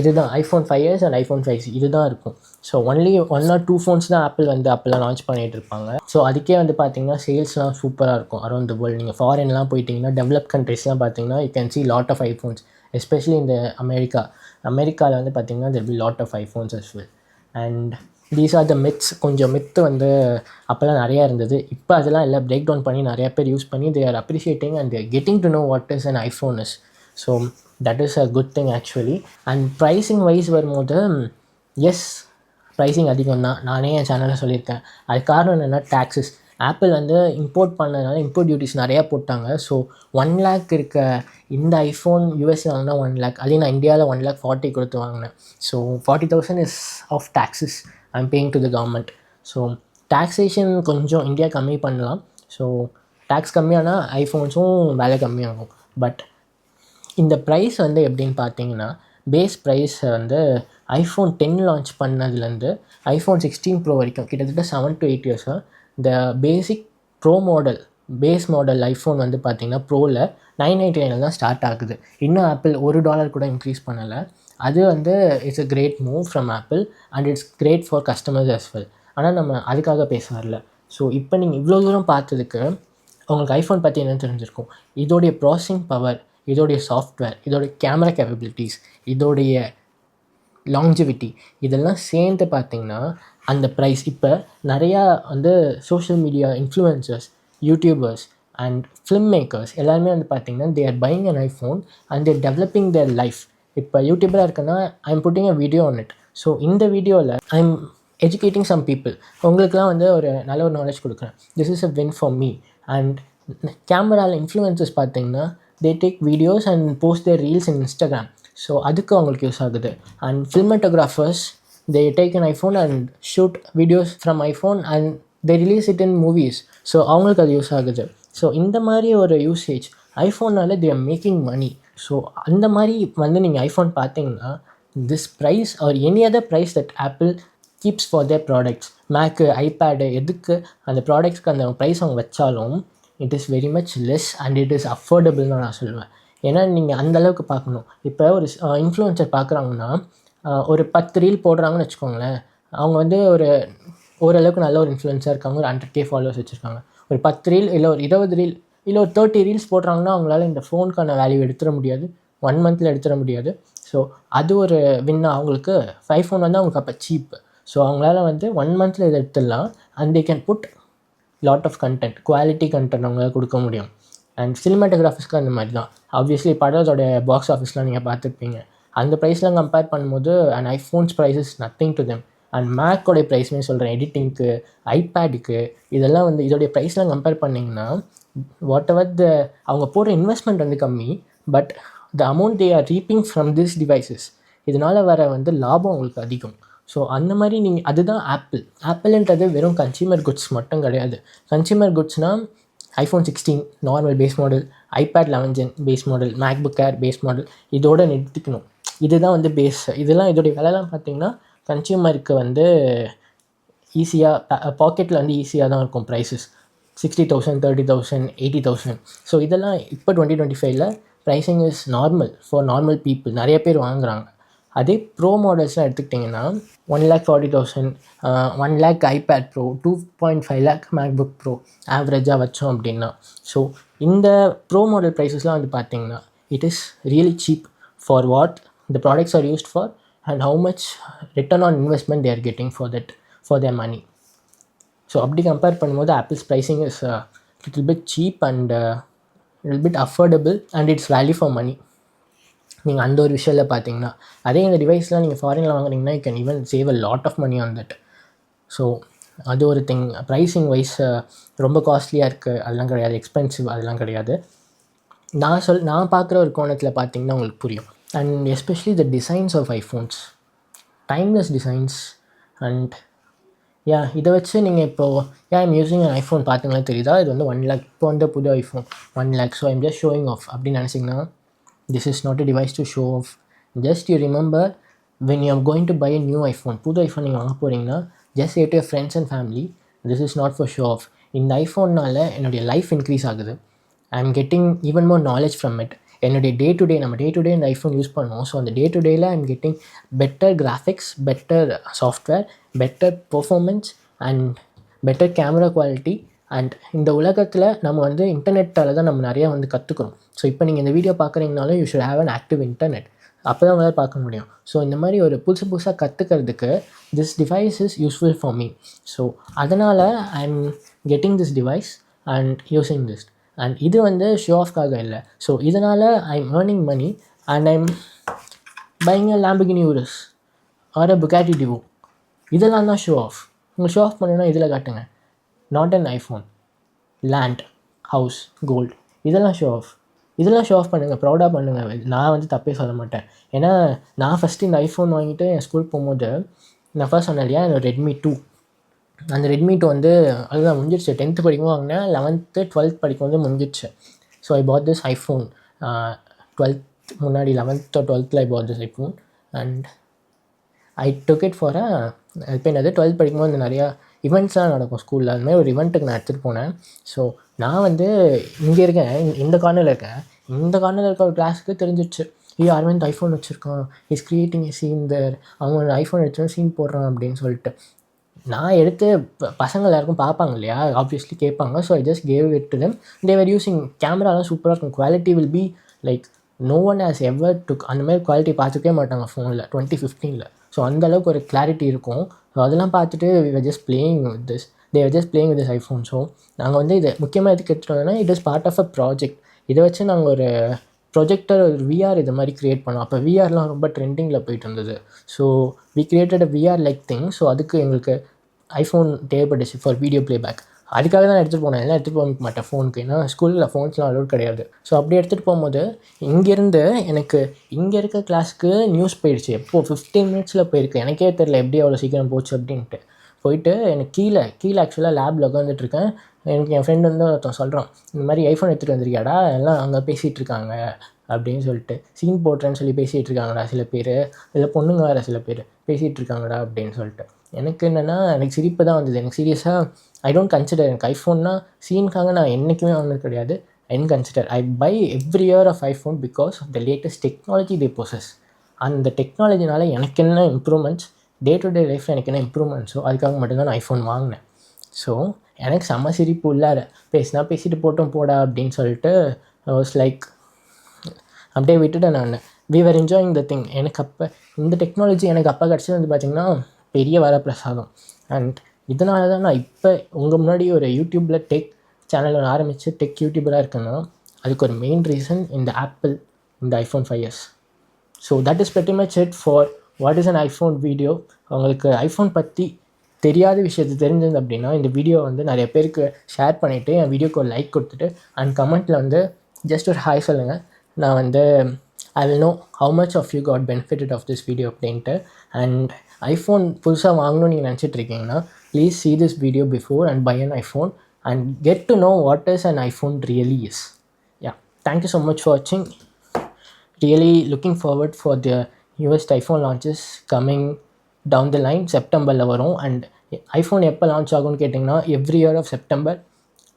இதுதான் iPhone 5s and iPhone 5c இதுதான் இருக்கும். So only 1 or 2 phones தான் Apple வந்து அப்போல்லாம் launch பண்ணிகிட்டு இருப்பாங்க. ஸோ அதுக்கே வந்து பார்த்தீங்கன்னா சேல்ஸ்லாம் சூப்பராக இருக்கும் அரௌண்ட் த வேர்ல்டு. நீங்கள் ஃபாரின்லாம் போயிட்டிங்கன்னா டெவலப் கண்ட்ரீஸ்லாம் பார்த்தீங்கன்னா you can see lot of iPhones, especially இந்த அமெரிக்காவில் வந்து பார்த்திங்கன்னா there will be lot of iPhones as well. And these are the myths. கொஞ்சம் மித்து வந்து அப்போல்லாம் நிறையா இருந்தது. இப்போ அதெல்லாம் இல்லை, பிரேக் டவுன் பண்ணி நிறையா பேர் யூஸ் பண்ணி they are appreciating and they are getting to know what is an iPhone is. So that is a good thing actually. And pricing wise வரும்போது எஸ் ப்ரைஸிங் அதிகம் தான், நானே என் சேனலில் சொல்லியிருக்கேன். அது காரணம் என்னென்னா டேக்ஸஸ். ஆப்பிள் வந்து இம்போர்ட் பண்ணதுனால இம்போர்ட் டியூட்டிஸ் நிறையா போட்டாங்க. ஸோ 1 lakh இருக்க இந்த ஐஃபோன் யூஎஸ்ஏ வாங்கினா 1 lakh, அதே நான் இந்தியாவில் 1,40,000 கொடுத்து வாங்கினேன். So 40,000 is of taxes I am paying to the government. So taxation கொஞ்சம் இந்தியா கம்மி பண்ணலாம். ஸோ டேக்ஸ் கம்மியானால் ஐஃபோன்ஸும் விலை கம்மியாகும். பட் இந்த ப்ரைஸ் வந்து எப்படின்னு பார்த்தீங்கன்னா பேஸ் ப்ரைஸ் வந்து ஐஃபோன் 10 லான்ச் பண்ணதுலேருந்து ஐஃபோன் 16 ப்ரோ வரைக்கும் கிட்டத்தட்ட 7 to 8 years இந்த basic pro model base model iPhone வந்து பார்த்திங்கன்னா ப்ரோவில் 999 தான் ஸ்டார்ட் ஆகுது. இன்னும் ஆப்பிள் $1 கூட இன்க்ரீஸ் பண்ணலை. அது வந்து it's a great move from Apple and it's great for customers as well. ஆனால் நம்ம அதுக்காக பேச வரல. ஸோ இப்போ நீங்கள் இவ்வளோ தூரம் பார்த்ததுக்கு உங்களுக்கு ஐஃபோன் பற்றி என்ன தெரிஞ்சிருக்கும். இதோடைய ப்ராசஸிங் பவர், இதோடைய சாஃப்ட்வேர், இதோடைய கேமரா கேப்பபிலிட்டிஸ், இதோடைய லாங்ஜிவிட்டி, இதெல்லாம் சேர்ந்து பார்த்திங்கன்னா அந்த ப்ரைஸ் இப்போ நிறையா வந்து social media influencers, YouTubers and film makers எல்லாருமே வந்து பார்த்திங்கன்னா they are buying an iPhone and they're developing their life. இப்போ யூடியூபராக இருக்குன்னா I am putting a video on it. So இந்த வீடியோவில் I am educating some people. உங்களுக்குலாம் வந்து ஒரு நல்ல ஒரு நாலேஜ் கொடுக்குறேன். This is a win for me. And கேமராவில் இன்ஃப்ளூயன்சஸ் பார்த்திங்கன்னா they take videos and post their reels in Instagram. So அதுக்கு அவங்களுக்கு யூஸ் ஆகுது. And cinematographers they take an iPhone and shoot videos from iPhone and they release it in movies. So அவங்களுக்கு அது use ஆகுது. So இந்த மாதிரி ஒரு usage ஐஃபோனால் they are making money. So அந்த மாதிரி வந்து நீங்கள் ஐஃபோன் பார்த்தீங்கன்னா this price or any other price that Apple keeps for their products, Mac, iPad, எதுக்கு அந்த ப்ராடக்ட்ஸ்க்கு அந்த ப்ரைஸ் அவங்க வச்சாலும் it is very much less and it is அஃபோர்டபுள்னு நான் சொல்லுவேன். ஏன்னா நீங்கள் அந்தளவுக்கு பார்க்கணும். இப்போ ஒரு இன்ஃப்ளூயன்சர் பார்க்குறாங்கன்னா ஒரு 10 ரீல் போடுறாங்கன்னு வச்சுக்கோங்களேன். அவங்க வந்து ஓரளவுக்கு நல்ல ஒரு இன்ஃப்ளூயன்ஸாக இருக்காங்க. ஒரு 100K ஃபாலோவர்ஸ் வச்சுருக்காங்க. ஒரு 10 ரீல் இல்லை ஒரு 20 ரீல் இல்லை ஒரு 30 ரீல்ஸ் போடுறாங்கன்னா அவங்களால இந்த ஃபோனுக்கான வேல்யூ எடுத்துட முடியாது. 1 மந்தில் எடுத்துட முடியாது. ஸோ அது ஒரு வின்னா அவங்களுக்கு. ஐஃபோன் வந்து அவங்களுக்கு அப்போ சீப்பு. ஸோ அவங்களால வந்து 1 மந்தில் இதை எடுத்துடலாம். And they can put lot of content, quality content அவங்களால கொடுக்க முடியும். அண்ட் சினிமாட்டோகிராஃபர்ஸ்க்கு அந்த மாதிரி தான். ஆப்வியஸ்லி படத்தோட பாக்ஸ் ஆஃபீஸ்லாம் நீங்கள் பார்த்துருப்பீங்க. அந்த ப்ரைஸ்லாம் கம்பேர் பண்ணும்போது and iPhones price is nothing to them. And மேக்கோடைய ப்ரைஸுமே சொல்கிறேன், எடிட்டிங்க்கு, ஐபேடுக்கு, இதெல்லாம் வந்து இதோடைய ப்ரைஸ்லாம் கம்பேர் பண்ணிங்கன்னா வாட் எவர் அவங்க போடுற இன்வெஸ்ட்மெண்ட் வந்து கம்மி. But the amount they are reaping from this devices, இதனால் வர வந்து லாபம் அவங்களுக்கு அதிகம். ஸோ அந்த மாதிரி நீங்கள் அதுதான் ஆப்பிள்ன்றது வெறும் கன்சியூமர் குட்ஸ் மட்டும் கிடையாது. கன்சியூமர் குட்ஸ்னால் iPhone 16 normal base model, iPad 11 Gen base model, MacBook Air base model, இதோடு நிறுத்திக்கணும். இதுதான் வந்து பேஸ். இதெல்லாம் இதோடைய விலைலாம் பார்த்திங்கன்னா கன்சியூமருக்கு வந்து ஈஸியாக பாக்கெட்டில் வந்து ஈஸியாக தான் இருக்கும். ப்ரைஸஸ் 60,000, 30,000, 80,000. ஸோ இதெல்லாம் இப்போ 2025 pricing is normal for normal people. நிறைய பேர் வாங்குகிறாங்க. அதே ப்ரோ மாடல்ஸ்லாம் எடுத்துக்கிட்டிங்கன்னா 1,40,000, 1 lakh iPad Pro, 2.5 lakh MacBook bro ஆவரேஜாக வச்சோம் அப்படின்னா. ஸோ இந்த ப்ரோ மாடல் ப்ரைஸஸ்லாம் வந்து பார்த்திங்கன்னா it is really cheap for what the products are used for and how much return on investment they are getting for their money. So அப்படி compare பண்ணும்போது Apple's pricing is little bit cheap and little bit affordable and it's value for money. நீங்கள் அந்த ஒரு விஷயத்தில் பார்த்தீங்கன்னா அதே இந்த டிவைஸ்லாம் நீங்கள் ஃபாரினில் வாங்குறீங்கன்னா you can even save a lot of money on that. So அது ஒரு திங். ப்ரைஸிங் வைஸ் ரொம்ப காஸ்ட்லியாக இருக்குது அதெல்லாம் கிடையாது, எக்ஸ்பென்சிவ் அதெல்லாம் கிடையாது. நான் பார்க்குற ஒரு கோணத்தில் பார்த்தீங்கன்னா உங்களுக்கு புரியும். And especially the designs of iPhones, timeless designs. And இதை வச்சு நீங்கள் இப்போது ஐம் யூஸிங் அன் ஐஃபோன் பார்த்தீங்கன்னா தெரியுதா, இது வந்து 1 lakh. இப்போ வந்து புது iPhone 1 lakh. So I'm just showing of அப்படின்னு நினச்சிங்கன்னா this is not a device to show off. Just you remember when you are going to buy a new iPhone, புது ஐஃபோன் நீங்கள் வாங்க போகிறீங்கன்னா just say to your friends and family, this is not for show off. இந்த ஐஃபோன்னால் என்னுடைய life increase ஆகுது. ஐ am getting even more knowledge from it. என்னுடைய day to day இந்த iPhone use பண்ணுவோம். ஸோ அந்த டே டு டேயில் ஐ am getting better graphics, better software, better performance and better camera quality. And இந்த உலகத்தில் நம்ம வந்து இன்டர்நெட்டால் தான் நம்ம நிறையா வந்து கற்றுக்குறோம். ஸோ இப்போ நீங்கள் இந்த வீடியோ பார்க்குறீங்கனாலும் you should have an active internet. அப்போ தான் உங்களால் பார்க்க முடியும். ஸோ இந்த மாதிரி ஒரு புதுசாக கற்றுக்கிறதுக்கு this device is useful for me. So அதனால் I am getting this device and using this. And இது வந்து ஷோ ஆஃப்காக இல்லை. ஸோ இதனால் I am earning money and I am buying a Lamborghini Urus or a Bugatti Divo. இதெல்லாம் தான் show off. உங்களுக்கு show off பண்ணணுன்னா இதில் காட்டுங்க. Not an iPhone, land, house, gold, இதெல்லாம் ஷோ ஆஃப். இதெல்லாம் ஷோ ஆஃப் பண்ணுங்கள், ப்ரௌடாக பண்ணுங்கள். நான் வந்து தப்பே சொல்ல மாட்டேன். ஏன்னா நான் ஃபஸ்ட்டு இந்த ஐஃபோன் வாங்கிட்டு என் ஸ்கூல் போகும்போது நான் ஃபர்ஸ்ட் சொன்னேன் இல்லையா, என்னோட Redmi 2. அந்த Redmi 2 வந்து அதுதான் முடிஞ்சிடுச்சு. 10th படிக்கும்போது வாங்கினேன், 11th 12th படிக்கும்போது முடிஞ்சிடுச்சு. So I bought this iPhone 12th முன்னாடி 11th or 12th I bought this iPhone and I took it for இப்போ என்னது 12th படிக்கும்போது நிறையா ஈவெண்ட்ஸ்லாம் நடக்கும் ஸ்கூலில். அது மாதிரி ஒரு ஈவெண்ட்டுக்கு நான் எடுத்துகிட்டு போனேன். ஸோ நான் வந்து இங்கே இருக்கேன், இந்த கார்னரில் இருக்கேன். இந்த கார்னரில் இருக்க ஒரு கிளாஸுக்கு தெரிஞ்சிடுச்சு, அரவிந்த் ஐஃபோன் வச்சுருக்கான், இஸ் கிரியேட்டிங் எ சீன் தேர், அவன் ஐஃபோன் எடுத்து சீன் போடுறான் அப்படின்னு சொல்லிட்டு. நான் எடுத்து பசங்க எல்லாருக்கும் பார்ப்பாங்க இல்லையா, ஆப்வியஸ்லி கேட்பாங்க. So I just gave it to them. They were using. கேமராலாம் சூப்பராக இருக்கும், quality will be like no one has ever took. அந்த மாதிரி குவாலிட்டி பார்த்துக்கவே மாட்டாங்க ஃபோனில் 2015. ஸோ அந்தளவுக்கு ஒரு கிளாரிட்டி இருக்கும். ஸோ அதெல்லாம் பார்த்துட்டு we were just playing with this, they were just playing with this iPhone. So நாங்கள் வந்து இதை முக்கியமாக எதுக்கு எடுத்துகிட்டு வந்தோம்னா, it is part of a project. இதை வச்சு நாங்கள் ஒரு ப்ரொஜெக்டர், ஒரு விஆர் இது மாதிரி க்ரியேட் பண்ணோம். அப்போ விஆர்லாம் ரொம்ப ட்ரெண்டிங்கில் போயிட்டு இருந்தது. So we created a VR like thing. So அதுக்கு எங்களுக்கு ஐஃபோன் தேவைப்பட்டுச்சு ஃபார் வீடியோ ப்ளேபேக். அதுக்காக தான் எடுத்துகிட்டு போனேன், எல்லாம் எடுத்துகிட்டு போக மாட்டேன் ஃபோனுக்கு, ஏன்னா ஸ்கூலில் ஃபோன்ஸ்லாம் அலோட் கிடையாது. ஸோ அப்படி எடுத்துகிட்டு போகும்போது இங்கேருந்து எனக்கு இங்கே இருக்க கிளாஸ்க்கு நியூஸ் போயிடுச்சு. எப்போது 15 மினிட்ஸில் போயிருக்கு. எனக்கே தெரில எப்படி அவ்வளோ சீக்கிரம் போச்சு அப்படின்ட்டு. போயிட்டு எனக்கு கீழே ஆக்சுவலாக லேபில் உட்காந்துட்ருக்கேன். எனக்கு என் ஃப்ரெண்டு வந்து ஒருத்தன் சொல்கிறான், இந்த மாதிரி ஐஃபோன் எடுத்துகிட்டு வந்திருக்கியாடா, எல்லாம் அங்கே பேசிகிட்டு இருக்காங்க அப்படின்னு சொல்லிட்டு, சீன் போட்டுறேன்னு சொல்லி பேசிகிட்டு இருக்காங்கடா சில பேர், இல்லை பொண்ணுங்க வேறு சில பேர் பேசிகிட்டு இருக்காங்கடா அப்படின்னு சொல்லிட்டு. எனக்கு என்னென்னா, எனக்கு சிரிப்பு தான் வந்தது. எனக்கு சீரியஸாக ஐ டோன்ட் கன்சிடர், எனக்கு ஐஃபோன்னா சீனுக்காக நான் என்றைக்குமே வாங்கினது கிடையாது. I don't consider. I buy every year of iPhone because of the latest technology they possess. அந்த டெக்னாலஜினால எனக்கு என்ன இம்ப்ரூவ்மெண்ட்ஸ், டே டு டே லைஃப்பில் எனக்கு என்ன இம்ப்ரூவ்மெண்ட்ஸோ அதுக்காக மட்டும்தான் நான் ஐஃபோன் வாங்கினேன். ஸோ எனக்கு செம்ம சிரிப்பு உள்ளார. பேசிட்டு போட்டோம் போடா அப்படின்னு சொல்லிட்டு வாஸ் லைக் அப்படியே விட்டுட்டேன் நான். We were enjoying the thing. எனக்கு அப்போ இந்த டெக்னாலஜி எனக்கு அப்போ கிடச்சது வந்து பார்த்திங்கன்னா பெரிய வரப்பிரசாதம். அண்ட் இதனால தான் நான் இப்போ உங்கள் முன்னாடி ஒரு யூடியூப்பில் டெக் சேனல் ஆரம்பித்து டெக் யூடியூபராக இருக்கேன்னா, அதுக்கு ஒரு மெயின் ரீசன் இந்த ஆப்பிள், இந்த iPhone 5s. So that is pretty much it for what is an iPhone video. உங்களுக்கு ஐஃபோன் பற்றி தெரியாத விஷயத்தை தெரிஞ்சது அப்படின்னா இந்த வீடியோ வந்து நிறைய பேருக்கு ஷேர் பண்ணிவிட்டு என் வீடியோக்கு ஒரு லைக் கொடுத்துட்டு அண்ட் கமெண்ட்டில் வந்து ஜஸ்ட் ஒரு ஹாய் சொல்லுங்கள். நான் வந்து I will know how much of you got benefitted of this video அப்படின்ட்டு. அண்ட் ஐஃபோன் புதுசாக வாங்கணும்னு நீங்கள் நினச்சிட்ருக்கீங்கன்னா please see this video before and buy an iPhone and get to know what is an iPhone really is. Yeah, thank you so much for watching. Really looking forward for the newest iPhone launches coming down the line. செப்டம்பரில் வரும். And iPhone எப்போ launch ஆகும்னு கேட்டிங்கன்னா every year of September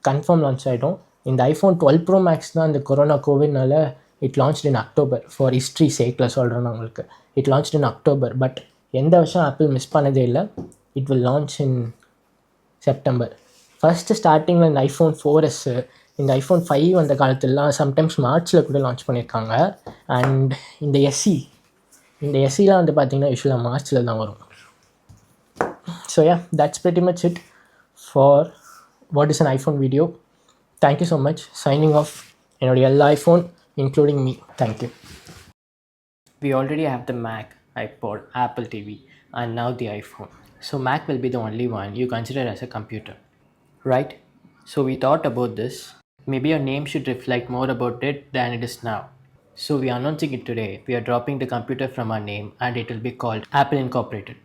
confirm launch ஆகிடும். இந்த iPhone 12 Pro Max தான் இந்த corona கோவிட்னால it launched in October. For history சேக்கில் சொல்கிறேன் நான் உங்களுக்கு, it launched in October. But எந்த வருஷம் ஆப்பிள் மிஸ் பண்ணதே இல்லை. It will launch in September. First ஸ்டார்டிங்கில் இந்த ஐஃபோன் 4S, இந்த ஐஃபோன் 5 அந்த காலத்துலலாம் சம்டைம்ஸ் மார்ச்சில் கூட லான்ச் பண்ணியிருக்காங்க. அண்ட் இந்த எஸ்சிலாம் வந்து பார்த்திங்கன்னா யூஸ்வலாக மார்ச்சில் தான் வரும். So yeah, that's pretty much it for what is an iPhone video. Thank you so much. Signing off. என்னுடைய எல்லா iPhone including me. Thank you. We already have the Mac, iPod, Apple TV and now the iPhone. So Mac will be the only one you consider as a computer, right? So we thought about this. Maybe your name should reflect more about it than it is now. So we are announcing it today. We are dropping the computer from our name and it will be called Apple Incorporated.